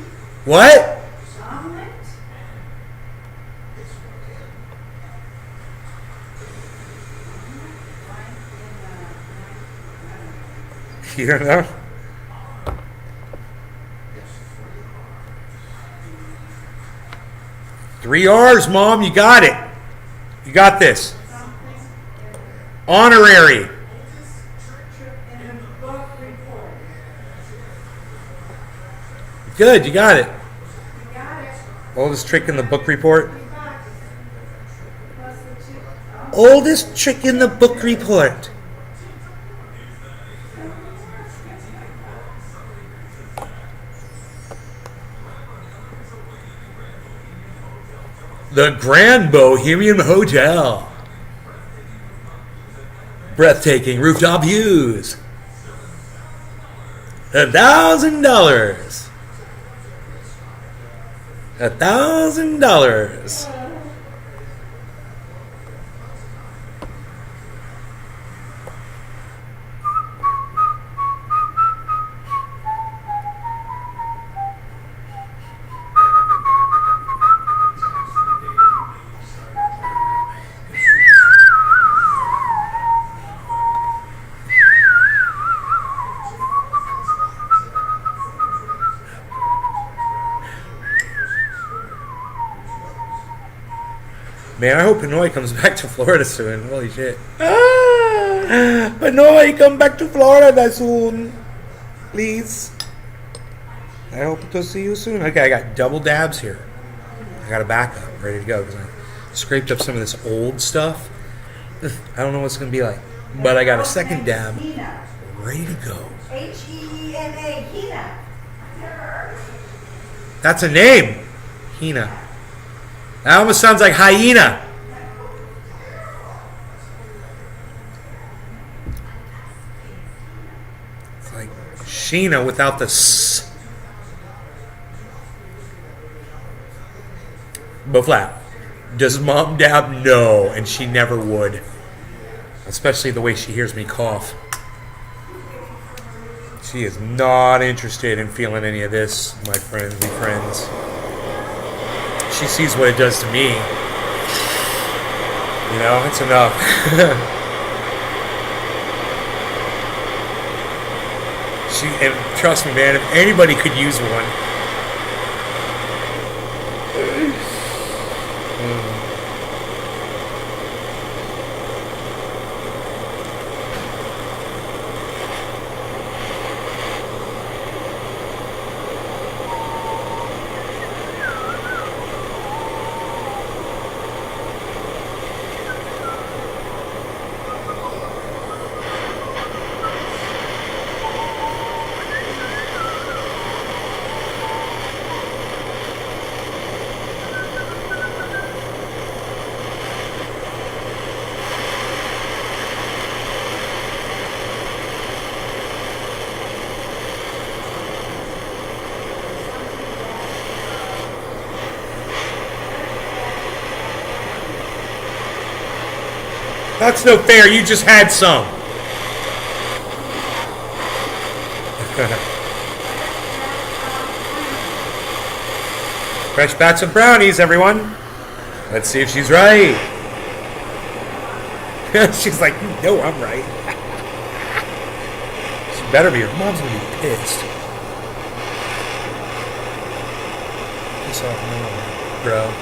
What? Omelet? You don't know? Three R's, Mom. You got it. You got this. Honorary. In a book report. Good. You got it. You got it. Oldest trick in the book report. You got it. Plus the two. Oldest trick in the book report. The Grand Bohemian Hotel. Breathtaking rooftop views. $1,000. $1,000. Man, I hope Pinoy comes back to Florida soon. Holy shit. Ah, Pinoy, come back to Florida soon. Please. I hope to see you soon. Okay, I got double dabs here. I got a backup ready to go because I scraped up some of this old stuff. I don't know what it's going to be like. But I got a second dab Hina. ready to go. H-E-E-N-A. Hina. That's a name. Hina. That almost sounds like hyena. It's like Sheena without the S. But flat. Does Mom dab? No, and she never would. Especially the way she hears me cough. She is not interested in feeling any of this, my friendly friends. She sees what it does to me. You know, it's enough. And trust me, man, if anybody could use one. That's no fair. You just had some. Fresh batch of brownies, everyone. Let's see if she's right. She's like, you know I'm right. She better be. Her mom's gonna be pissed. Piss off now, bro.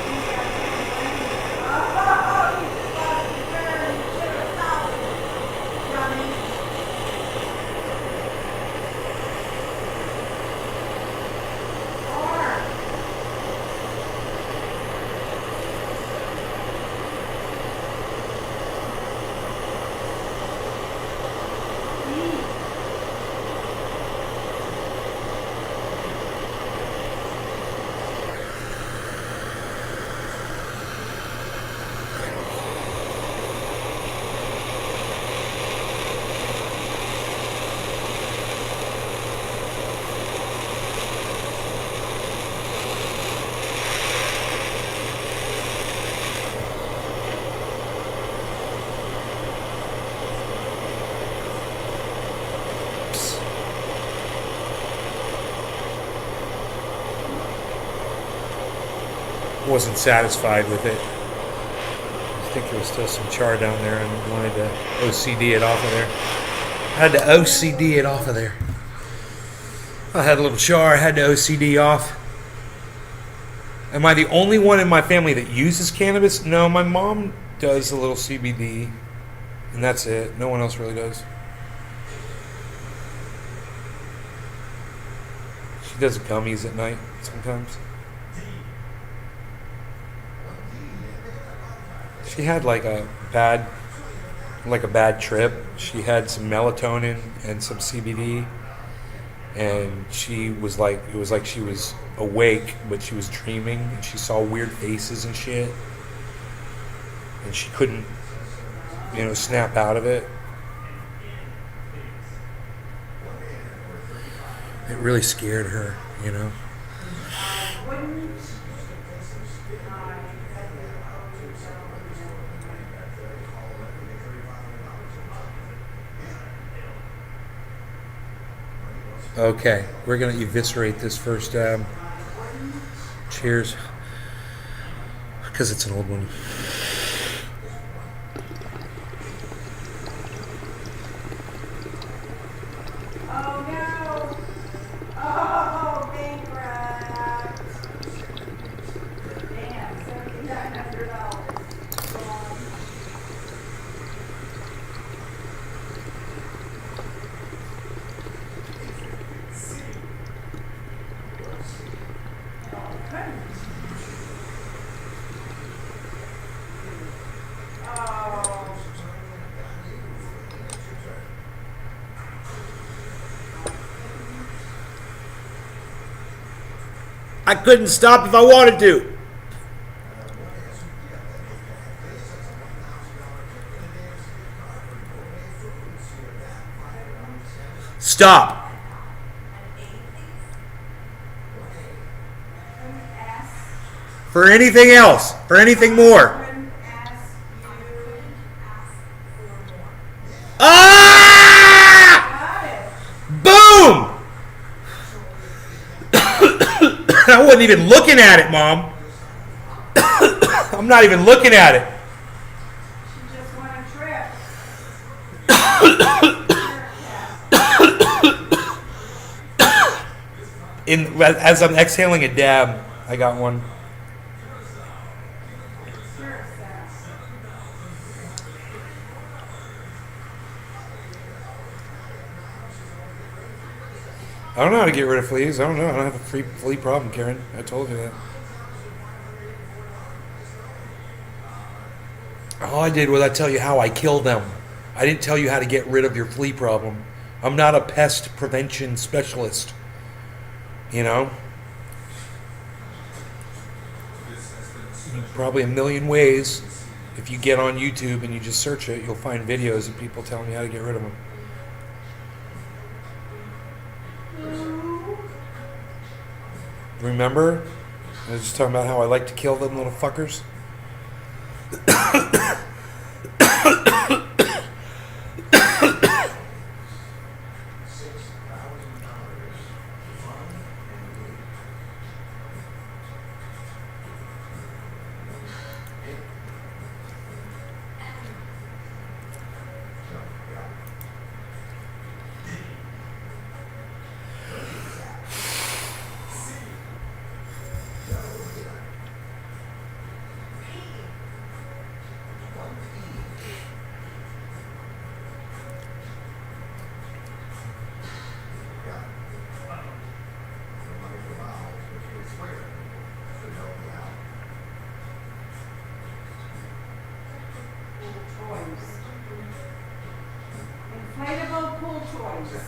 Wasn't satisfied with it. I think there was still some char down there and wanted to OCD it off of there. I had to OCD it off of there. I had a little char, I had to OCD off. Am I the only one in my family that uses cannabis? No, my mom does a little CBD, and that's it. No one else really does. She does gummies at night sometimes. She had like a bad trip. She had some melatonin and some CBD, and she was like, it was like she was awake, but she was dreaming, and she saw weird faces and shit, and she couldn't, snap out of it. It really scared her, Okay, we're going to eviscerate this first. Cheers. Because it's an old one. Oh no! Oh, bankrupt! Damn, $7,900. I couldn't stop if I wanted to. Stop. For anything else. For anything more. Ah! Boom! I wasn't even looking at it, Mom. I'm not even looking at it. She just won a trip. As I'm exhaling a dab, I got one. I don't know how to get rid of fleas. I don't know. I don't have a flea problem, Karen. I told you that. All I did was I tell you how I kill them. I didn't tell you how to get rid of your flea problem. I'm not a pest prevention specialist. Probably a million ways. If you get on YouTube and you just search it, you'll find videos of people telling you how to get rid of them. Remember? I was just talking about how I like to kill them little fuckers. Toys. Inflatable pool toys.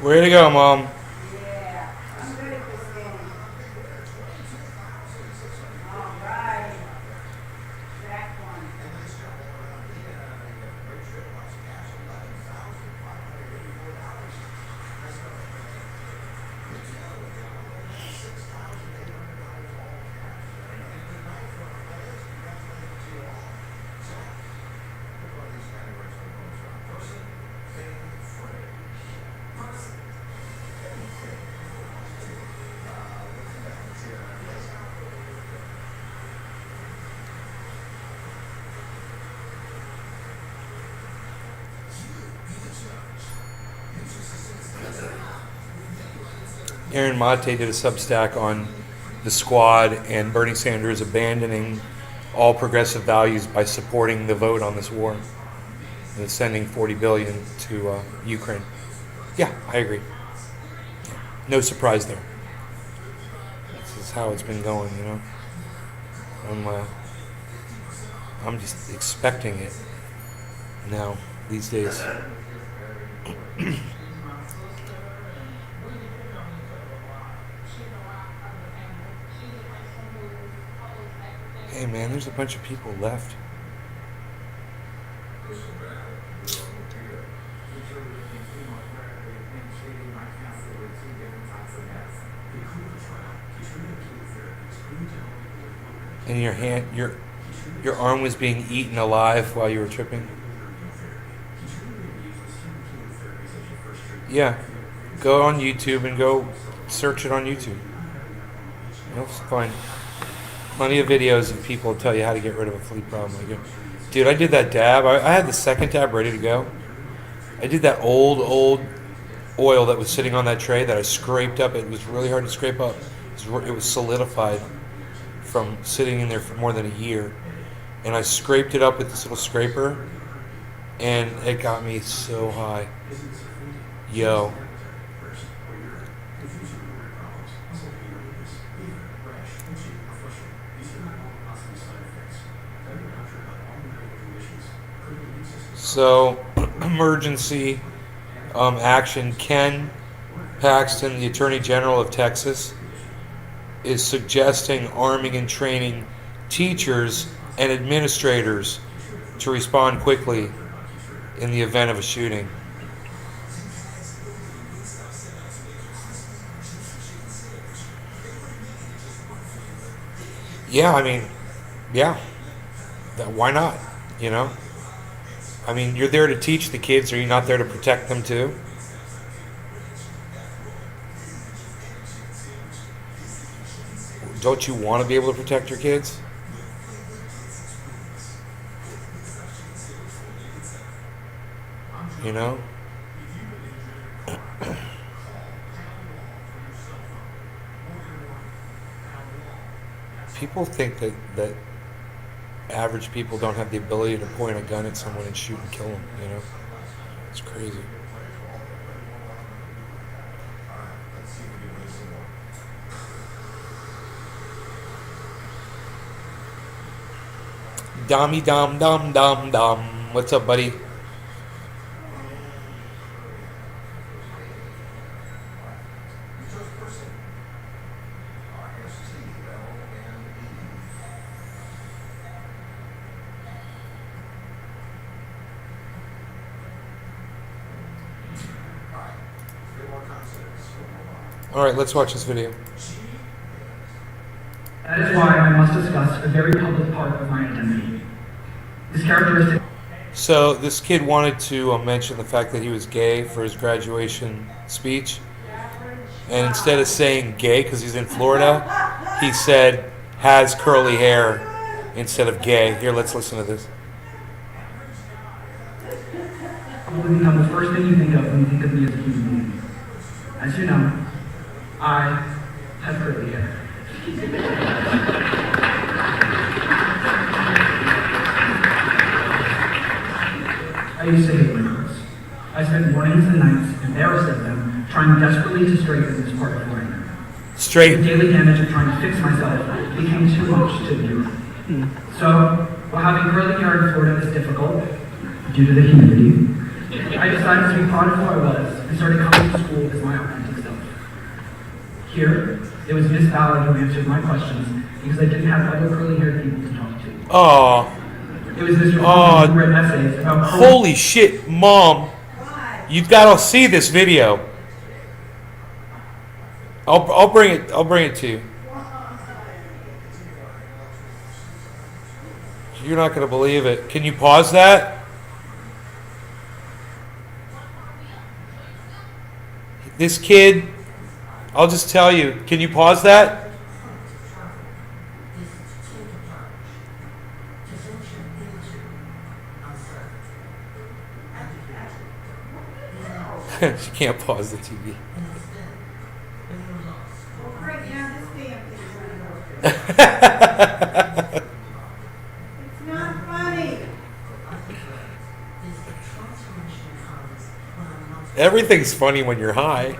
Way to go, Mom. Yeah, I'm good at this game. All right. Back one. Aaron Mate did a Substack on the squad and Bernie Sanders abandoning all progressive values by supporting the vote on this war and sending $40 billion to Ukraine. Yeah, I agree. No surprise there. This is how it's been going, you know. I'm just expecting it now these days. Hey man, there's a bunch of people left. And your arm was being eaten alive while you were tripping. Yeah, go on YouTube and go search it on YouTube. You'll find plenty of videos of people tell you how to get rid of a flea problem. Dude, I did that dab. I had the second dab ready to go. I did that old oil that was sitting on that tray that I scraped up. It was really hard to scrape up. It was solidified from sitting in there for more than a year. And I scraped it up with this little scraper, and it got me so high. Yo. So, emergency action. Ken Paxton, the Attorney General of Texas, is suggesting arming and training teachers and administrators to respond quickly in the event of a shooting. Yeah, I mean, yeah. Why not? You know? I mean, you're there to teach the kids. Are you not there to protect them too? Don't you want to be able to protect your kids? You know? People think that average people don't have the ability to point a gun at someone and shoot and kill them, you know? It's crazy. Dommy dom dom dom dom. What's up, buddy? All right, let's watch this video. That is why I must discuss a very public part of my identity. This characteristic. So this kid wanted to mention the fact that he was gay for his graduation speech. And instead of saying gay because he's in Florida, he said has curly hair instead of gay. Here, let's listen to this. Will become the first thing you think of when you think of me as a human being. As you know, I have curly hair. I used to hate my curls. I spent mornings and nights embarrassed of them, trying desperately to straighten this part of who I am. Straight. The daily damage of trying to fix myself became too much to endure. So, while having curly hair in Florida is difficult, due to the humidity, I decided to be proud of who I was and started coming to school as my authentic self. Here, it was Miss Ballard who answered my questions because I didn't have other curly-haired people to talk to. Oh, It was Mr. Coleman who read essays about curly. holy shit, Mom. You've got to see this video. I'll bring it to you. You're not going to believe it. Can you pause that? This kid, I'll just tell you. Can you pause that? She can't pause the TV. Right now, this damn thing's running over. It's not funny. Everything's funny when you're high.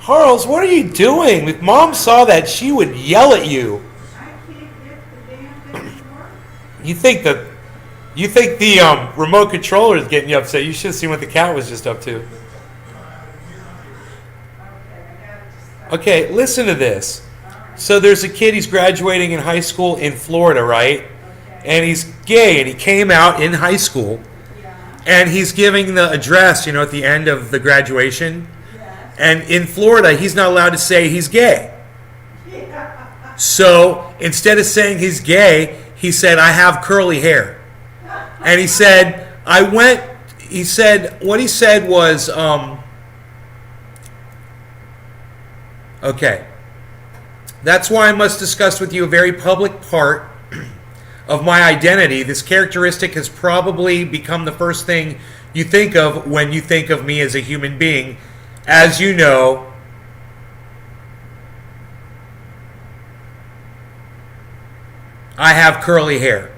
Harles, what are you doing? If Mom saw that, she would yell at you. I can't get the damn thing to work. You think the remote controller is getting you upset? You should have seen what the cat was just up to. Okay, I gotta just stop. Okay, listen to this. So there's a kid, he's graduating in high school in Florida, right? And he's gay, and he came out in high school. And he's giving the address, at the end of the graduation. And in Florida, he's not allowed to say he's gay. So instead of saying he's gay, he said, I have curly hair. And he said, what he said was, okay, that's why I must discuss with you a very public part of my identity. This characteristic has probably become the first thing you think of when you think of me as a human being. As you know, I have curly hair.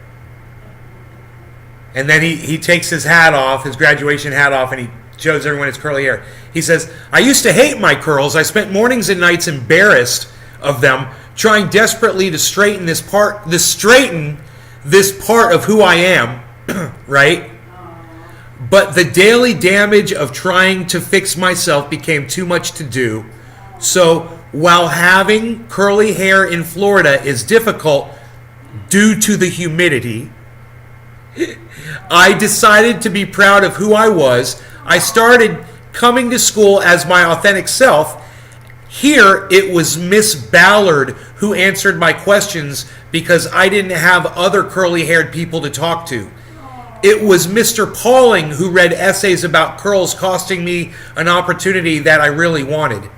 And then he takes his hat off, his graduation hat off, and he shows everyone his curly hair. He says, I used to hate my curls. I spent mornings and nights embarrassed of them, trying desperately to straighten this part of who I am, right? But the daily damage of trying to fix myself became too much to do. So while having curly hair in Florida is difficult due to the humidity, I decided to be proud of who I was. I started coming to school as my authentic self. Here, it was Miss Ballard who answered my questions because I didn't have other curly-haired people to talk to. It was Mr. Pauling who read essays about curls, costing me an opportunity that I really wanted.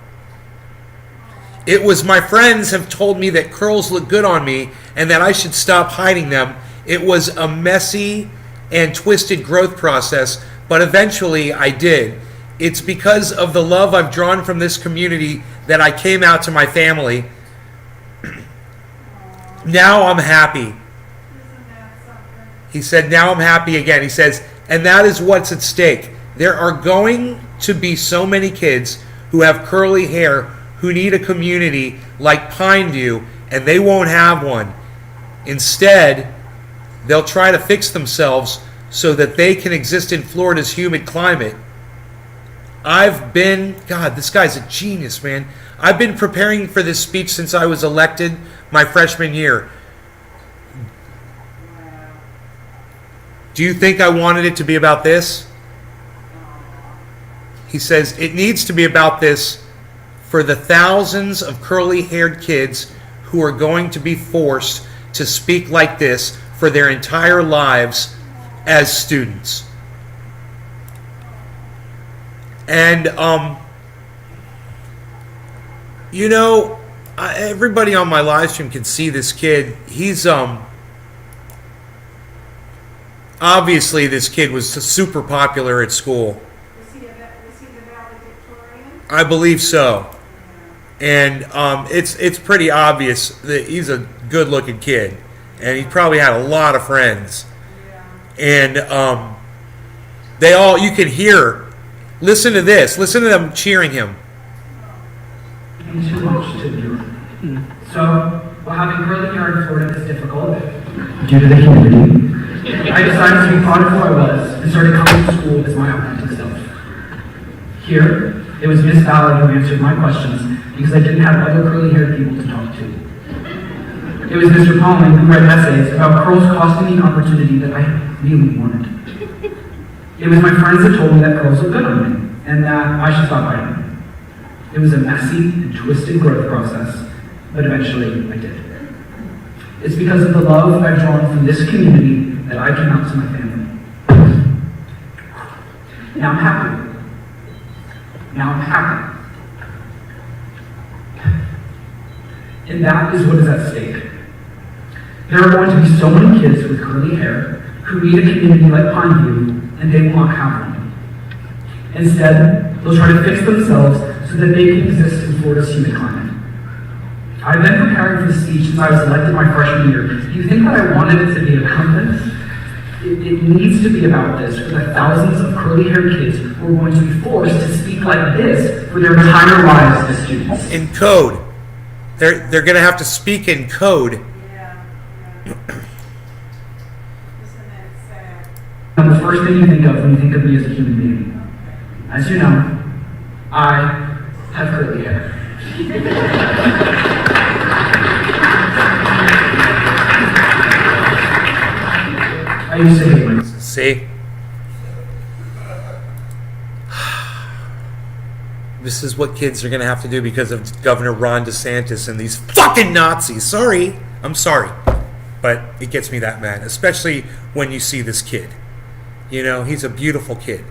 It was my friends have told me that curls look good on me and that I should stop hiding them. It was a messy and twisted growth process, but eventually I did. It's because of the love I've drawn from this community that I came out to my family. Now I'm happy. Isn't that something? He said, now I'm happy again. He says, and that is what's at stake. There are going to be so many kids who have curly hair who need a community like Pineview, and they won't have one. Instead, they'll try to fix themselves so that they can exist in Florida's humid climate. God, this guy's a genius, man. I've been preparing for this speech since I was elected my freshman year. Do you think I wanted it to be about this? He says, it needs to be about this for the thousands of curly-haired kids who are going to be forced to speak like this for their entire lives as students. And, you know, everybody on my live stream can see this kid. He's, obviously this kid was super popular at school. Was he the valedictorian? I believe so. And it's pretty obvious that he's a good-looking kid. And he probably had a lot of friends. And they all, you can hear, listen to this. Listen to them cheering him. Too much to do. So, while having curly hair in Florida is difficult due to the humidity, I decided to be proud of who I was and started coming to school as my authentic self. Here, it was Miss Ballard who answered my questions because I didn't have other curly-haired people to talk to. It was Mr. Palling who read essays about curls costing me an opportunity that I really wanted. It was my friends that told me that curls look good on me and that I should stop hiding them. It was a messy and twisted growth process, but eventually I did. It's because of the love I've drawn from this community that I came out to my family. Now I'm happy. Now I'm happy. And that is what is at stake. There are going to be so many kids with curly hair who need a community like Pineview, and they will not have one. Instead, they'll try to fix themselves so that they can exist in Florida's humid climate. I've been preparing for this speech since I was elected my freshman year. Do you think that I wanted it to be about this? It needs to be about this for the thousands of curly-haired kids who are going to be forced to speak like this for their entire lives as students. In code. They're going to have to speak in code. Yeah. Isn't that sad? And the first thing you think of when you think of me as a human being. As you know, I have curly hair. I used to hate myself. See? This is what kids are going to have to do because of Governor Ron DeSantis and these fucking Nazis. Sorry. I'm sorry. But it gets me that mad, especially when you see this kid. You know, he's a beautiful kid.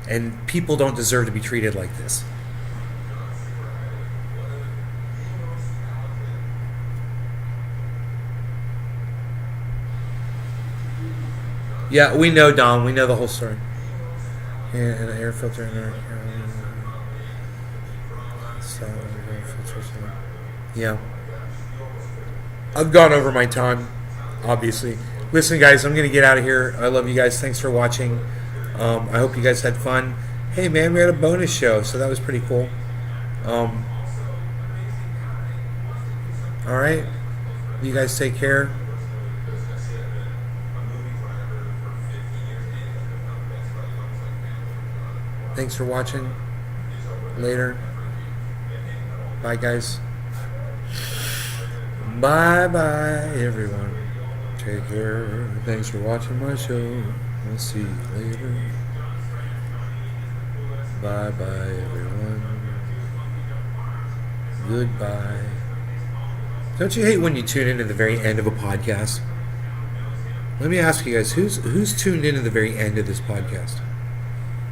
And people don't deserve to be treated like this. Yeah, we know, Dom. We know the whole story. Yeah, and an air filter in there. Yeah. I've gone over my time, obviously. Listen, guys, I'm going to get out of here. I love you guys. Thanks for watching. I hope you guys had fun. Hey, man, we had a bonus show, so that was pretty cool. All right. You guys take care. Thanks for watching. Later. Bye, guys. Bye-bye, everyone. Take care. Thanks for watching my show. I'll see you later. Bye-bye, everyone. Goodbye. Don't you hate when you tune in at the very end of a podcast? Let me ask you guys, who's tuned in at the very end of this podcast?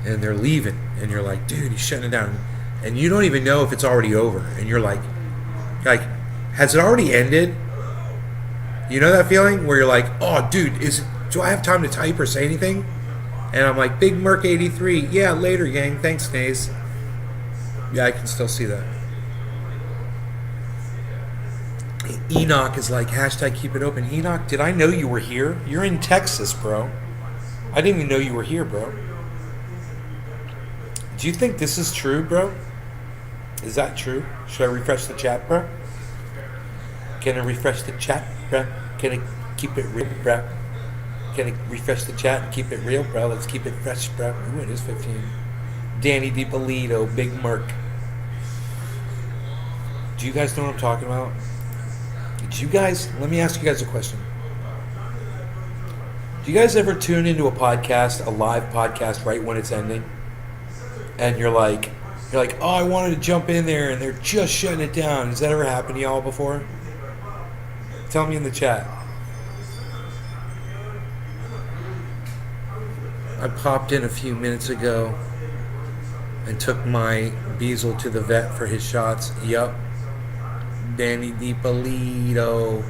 And they're leaving, and you're like, dude, he's shutting it down. And you don't even know if it's already over. And you're like, has it already ended? You know that feeling where you're like, oh, dude, do I have time to type or say anything? And I'm like, Big Merc 83. Yeah, later, gang. Thanks, Nays. Yeah, I can still see that. Enoch is like, hashtag keep it open. Enoch, did I know you were here? You're in Texas, bro. I didn't even know you were here, bro. Do you think this is true, bro? Is that true? Should I refresh the chat, bro? Can I refresh the chat, bro? Can I keep it real, bro? Can I refresh the chat and keep it real, bro? Let's keep it fresh, bro. Ooh, it is 15. Danny DiPolito, Big Merc. Do you guys know what I'm talking about? Let me ask you guys a question. Do you guys ever tune into a podcast, a live podcast, right when it's ending? and you're like, oh, I wanted to jump in there, and they're just shutting it down. Has that ever happened to y'all before? Tell me in the chat. I popped in a few minutes ago and took my Beazle to the vet for his shots. Yup. Danny DiPolito.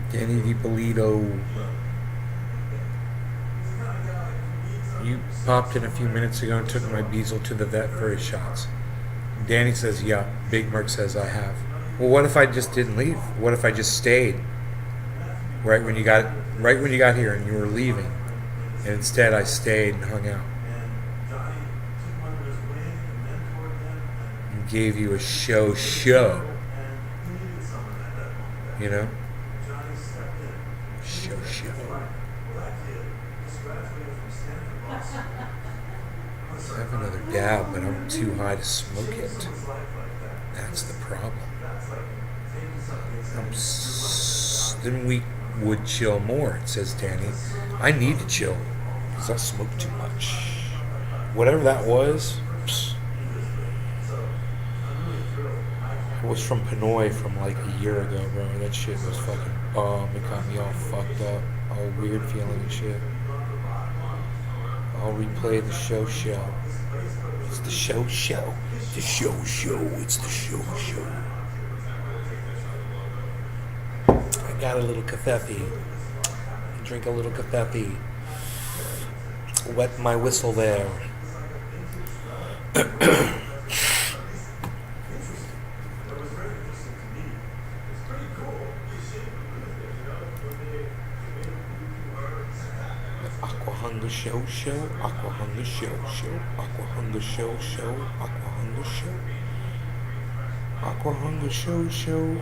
Danny DiPolito. You popped in a few minutes ago and took my Beazle to the vet for his shots. Danny says, yeah. Big Merc says, I have. Well, what if I just didn't leave? What if I just stayed right when you got here and you were leaving, and instead I stayed and hung out and gave you a show, you know? Show. I have another dab, but I'm too high to smoke it. That's the problem. Then we would chill more, says Danny. I need to chill because I smoke too much. Whatever that was, it was from Pinoy from like a year ago, bro. That shit was fucking bomb. It got me all fucked up, all weird feeling and shit. I'll replay the show. It's the show. The show. It's the show. I got a little cafefe. Drink a little cafefe. Wet my whistle there. Aqua Hunger Show. Aqua Hunger Show. Aqua Hunger Show. Aqua Hunger Show. Aqua Hunger Show.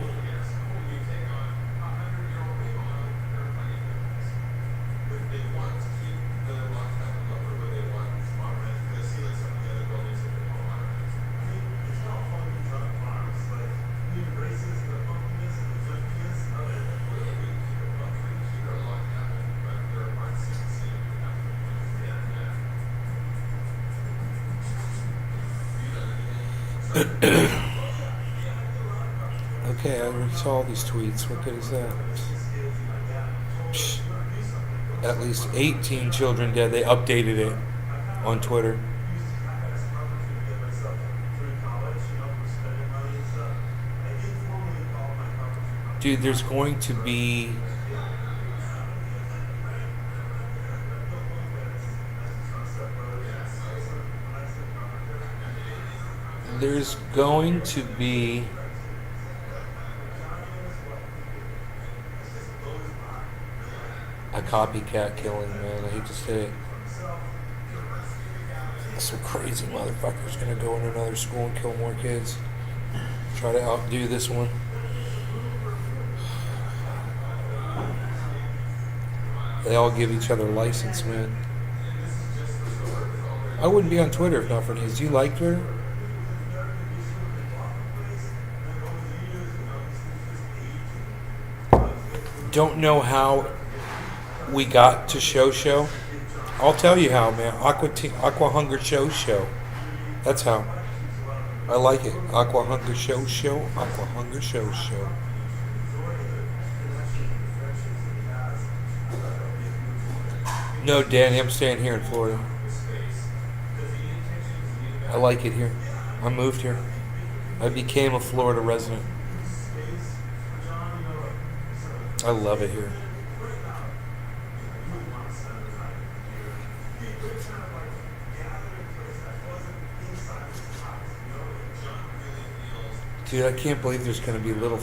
Okay, I already saw all these tweets. What good is that? Psh. At least 18 children dead. They updated it on Twitter. Dude, there's going to be... There's going to be a copycat killing, man. I hate to say it. Some crazy motherfucker's gonna go in another school and kill more kids. Try to outdo this one. They all give each other license, man. I wouldn't be on Twitter if not for these. Do you like Twitter? Don't know how we got to show. I'll tell you how, man. Aqua Hunger Show. That's how. I like it. Aqua Hunger Show. Aqua Hunger Show. No, Danny, I'm staying here in Florida. I like it here. I moved here. I became a Florida resident. I love it here. Dude, I can't believe there's gonna be little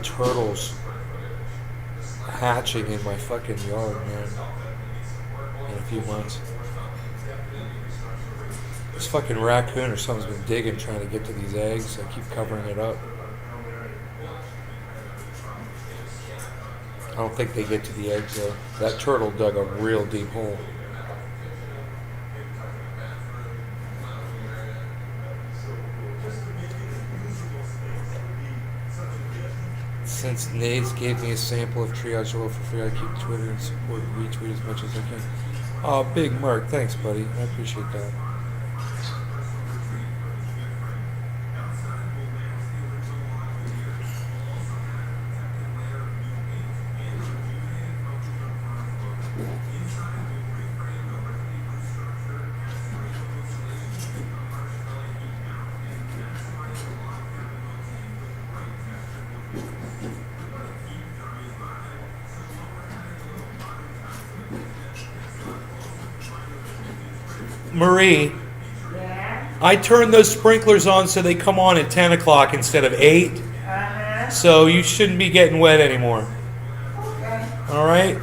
turtles hatching in my fucking yard, man. In a few months. This fucking raccoon or something's been digging trying to get to these eggs. I keep covering it up. I don't think they get to the eggs though. That turtle dug a real deep hole. Since Nays gave me a sample of triage oil for free, I keep Twitter and support and retweet as much as I can. Oh, big Mark, thanks, buddy. I appreciate that. Marie, I turned those sprinklers on so they come on at 10 o'clock instead of 8. So you shouldn't be getting wet anymore. Okay. All right?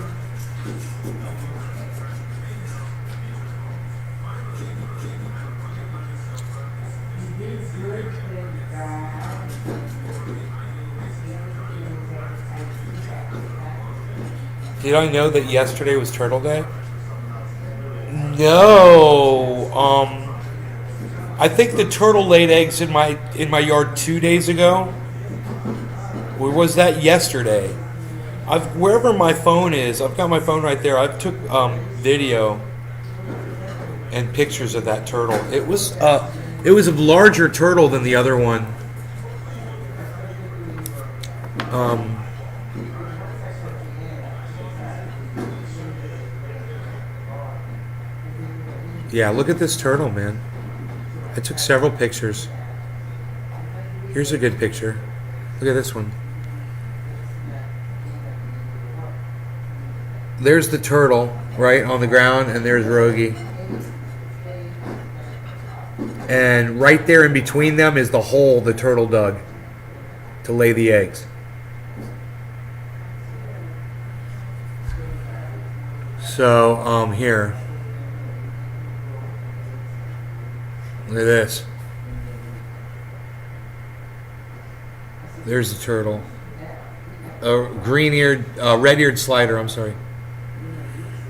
Did I know that yesterday was Turtle Day? No. I think the turtle laid eggs in my yard 2 days ago. Or was that yesterday? Wherever my phone is, I've got my phone right there. I took video and pictures of that turtle. It was a larger turtle than the other one. Yeah, look at this turtle, man. I took several pictures. Here's a good picture. Look at this one. There's the turtle, right, on the ground, and there's Rogie. And right there in between them is the hole the turtle dug to lay the eggs. So, here. Look at this. There's the turtle. Green-eared, red-eared slider, I'm sorry.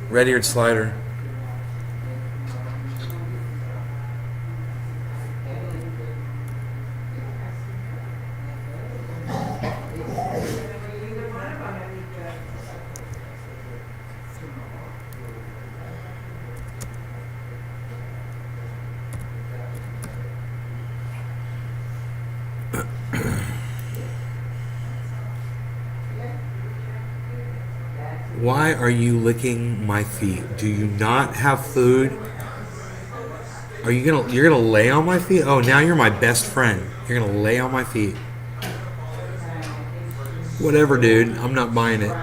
Red-eared slider. Why are you licking my feet? Do you not have food? You're gonna lay on my feet? Oh, now you're my best friend. You're gonna lay on my feet. Whatever, dude. I'm not buying it.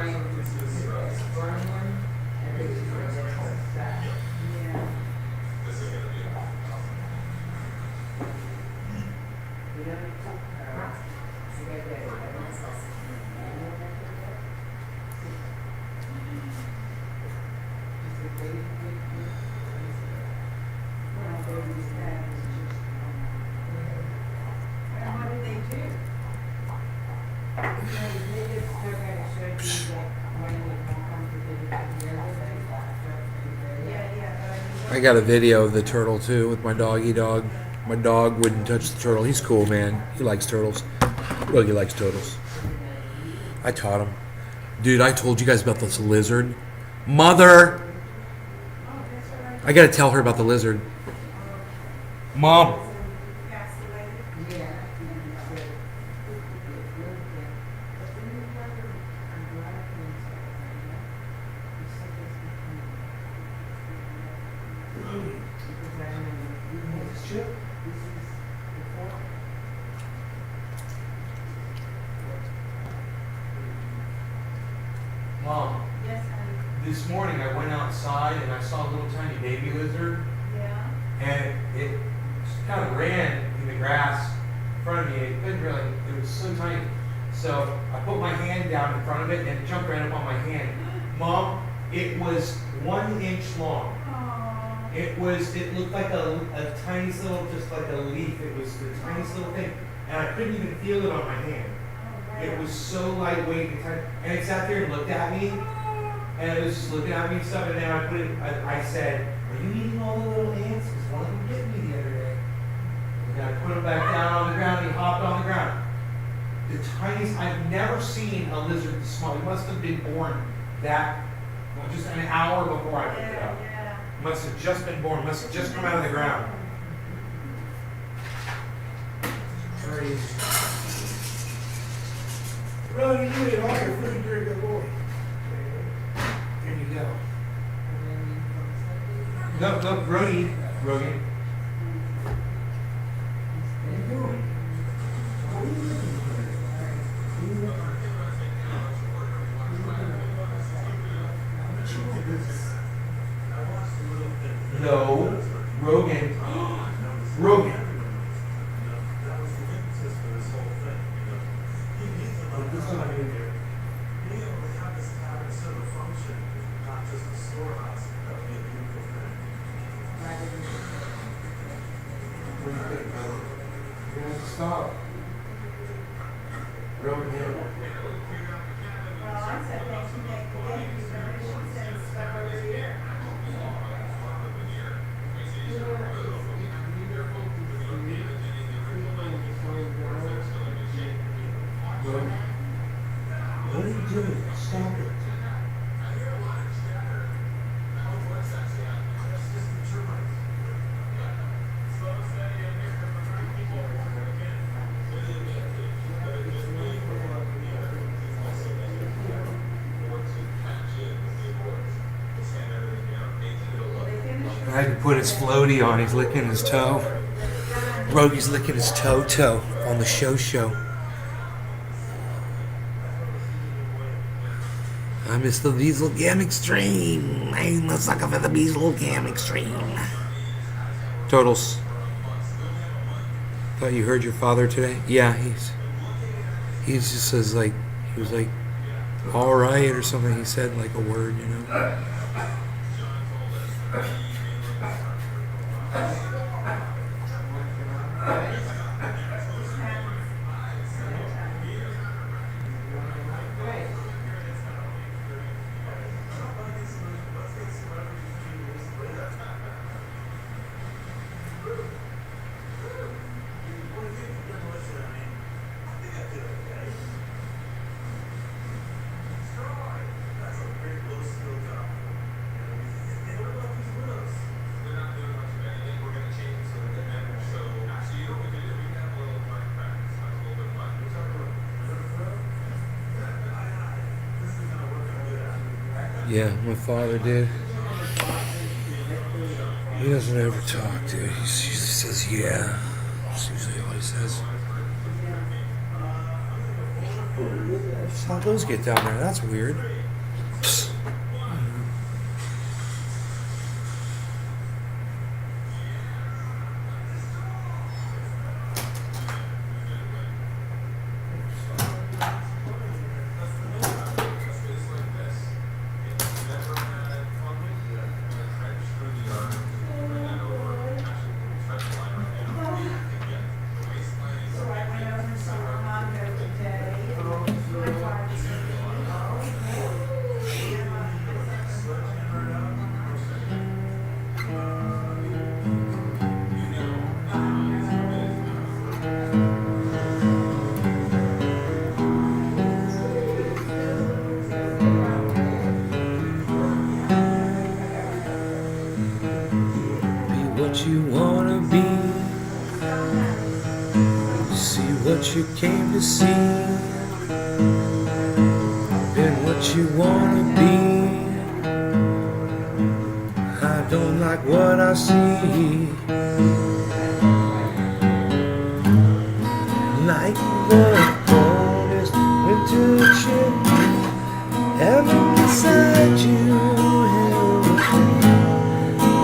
And what did they do? They just took it and showed you that when you come to the I got a video of the turtle too with my doggy dog. My dog wouldn't touch the turtle. He's cool, man. He likes turtles. Look, he likes turtles. I taught him. Dude, I told you guys about this lizard. Mother! I gotta tell her about the lizard. Mom! Mom, Yes, honey. this morning I went outside and I saw a little tiny baby lizard, Yeah. and it just kind of ran in the grass in front of me. It couldn't really, it was so tiny. So I put my hand down in front of it and it jumped right up on my hand. Mom, it was 1 inch long. Aww. It looked like a tiny little, just like a leaf. It was the tiniest little thing. And I couldn't even feel it on my hand. It was so lightweight and tiny. And it sat there and looked at me. And it was just looking at me and stuff. And then I put it, I said, are you eating all the little ants? Because one of them bit me the other day. And then I put him back down on the ground and he hopped on the ground. The tiniest, I've never seen a lizard this small. He must have been born that, well, just an hour before I picked it up. Yeah. Must have just been born, must have just come out of the ground. Crazy. Brother, you ate all your food, you're a good boy. There you go. No, Brody. Rogan. What are you doing? What are you doing? No, Rogan. Rogan. Stop. Rogan. Well, I said thank you, thank you, thank you. So she said stuff over here. What are you doing? Stop it. I had to put his floaty on. He's licking his toe. Rogy's licking his toe on the show. I miss the Diesel Gam Extreme. I'm a sucker for the Diesel Gam Extreme. Totals. Thought you heard your father today? Yeah, he's just says like, he was like, all right or something. He said like a word, you know. Yeah, my father did. He doesn't ever talk, dude. He usually says, yeah. That's usually all he says. How those get down there? That's weird. So I went over to Orlando today. My father's Be what you wanna be. See what you came to see. Been what you wanna be. I don't like what I see. Like the coldest winter chill ever beside you,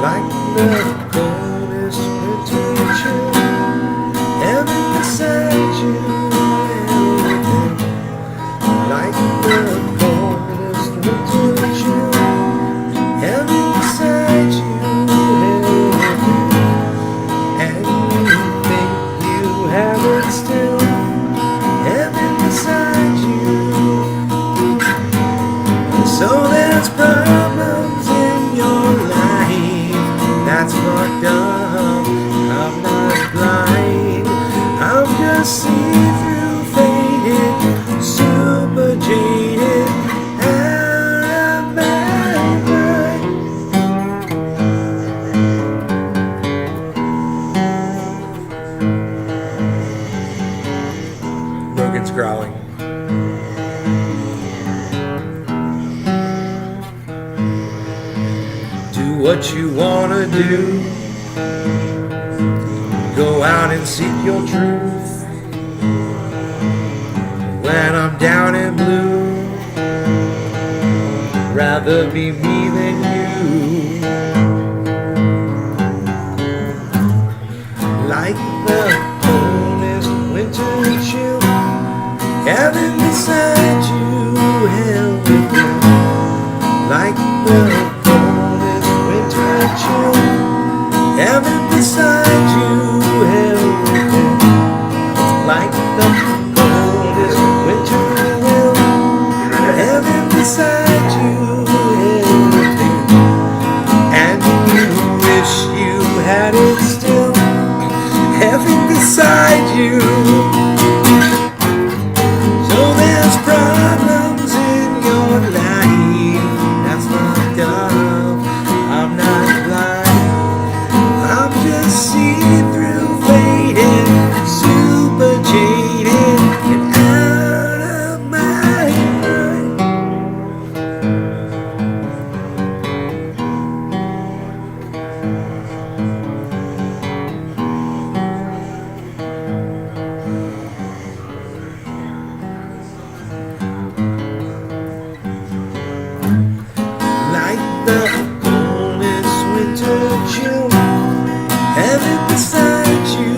like the coldest winter chill. Heaven beside you, like the coldest winter chill. Heaven beside you, and you think you have it still. Heaven beside you. So there's problems in your life. That's fucked up. I'm not blind. I'm just see-through, faded, super jaded, out of my mind. Logan's growling. Do what you wanna do. Go out and seek your truth. When I'm down and blue, rather be me than you. Like the coldest winter chill. Heaven beside you, hell with you. Like the coldest winter chill. Heaven beside you, hell with you. Like the coldest winter chill. Heaven beside you, hell with you. And you wish you had it still. Heaven beside you. So there's problems in your life. That's fucked up. I'm not blind. I'm just see-through, faded, super jaded, and out of my mind. Like the coldest winter chill. Heaven beside you,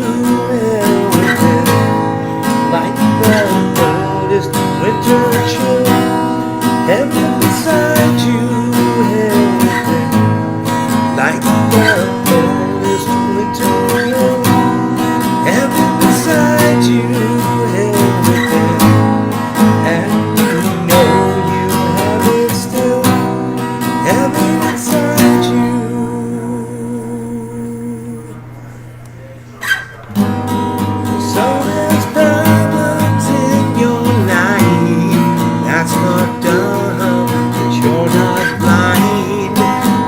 hell with it. Like the coldest winter chill. Heaven beside you, hell with it. Like the coldest winter chill. Heaven beside you, hell with it. And you know you have it still. Heaven inside you. So there's problems in your life. That's fucked up, but you're not blind.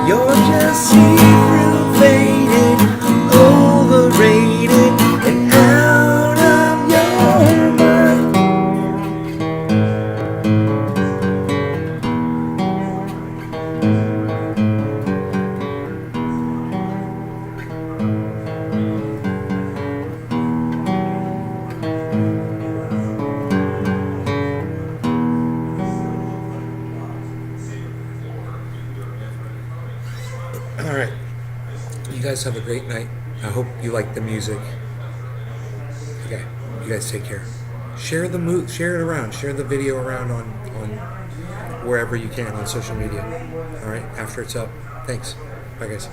You're just see-through, faded, overrated, and out of your mind. All right. You guys have a great night. I hope you like the music. Okay. You guys take care. Share share it around. Share the video around on wherever you can on social media. All right. After it's up. Thanks. Bye, guys.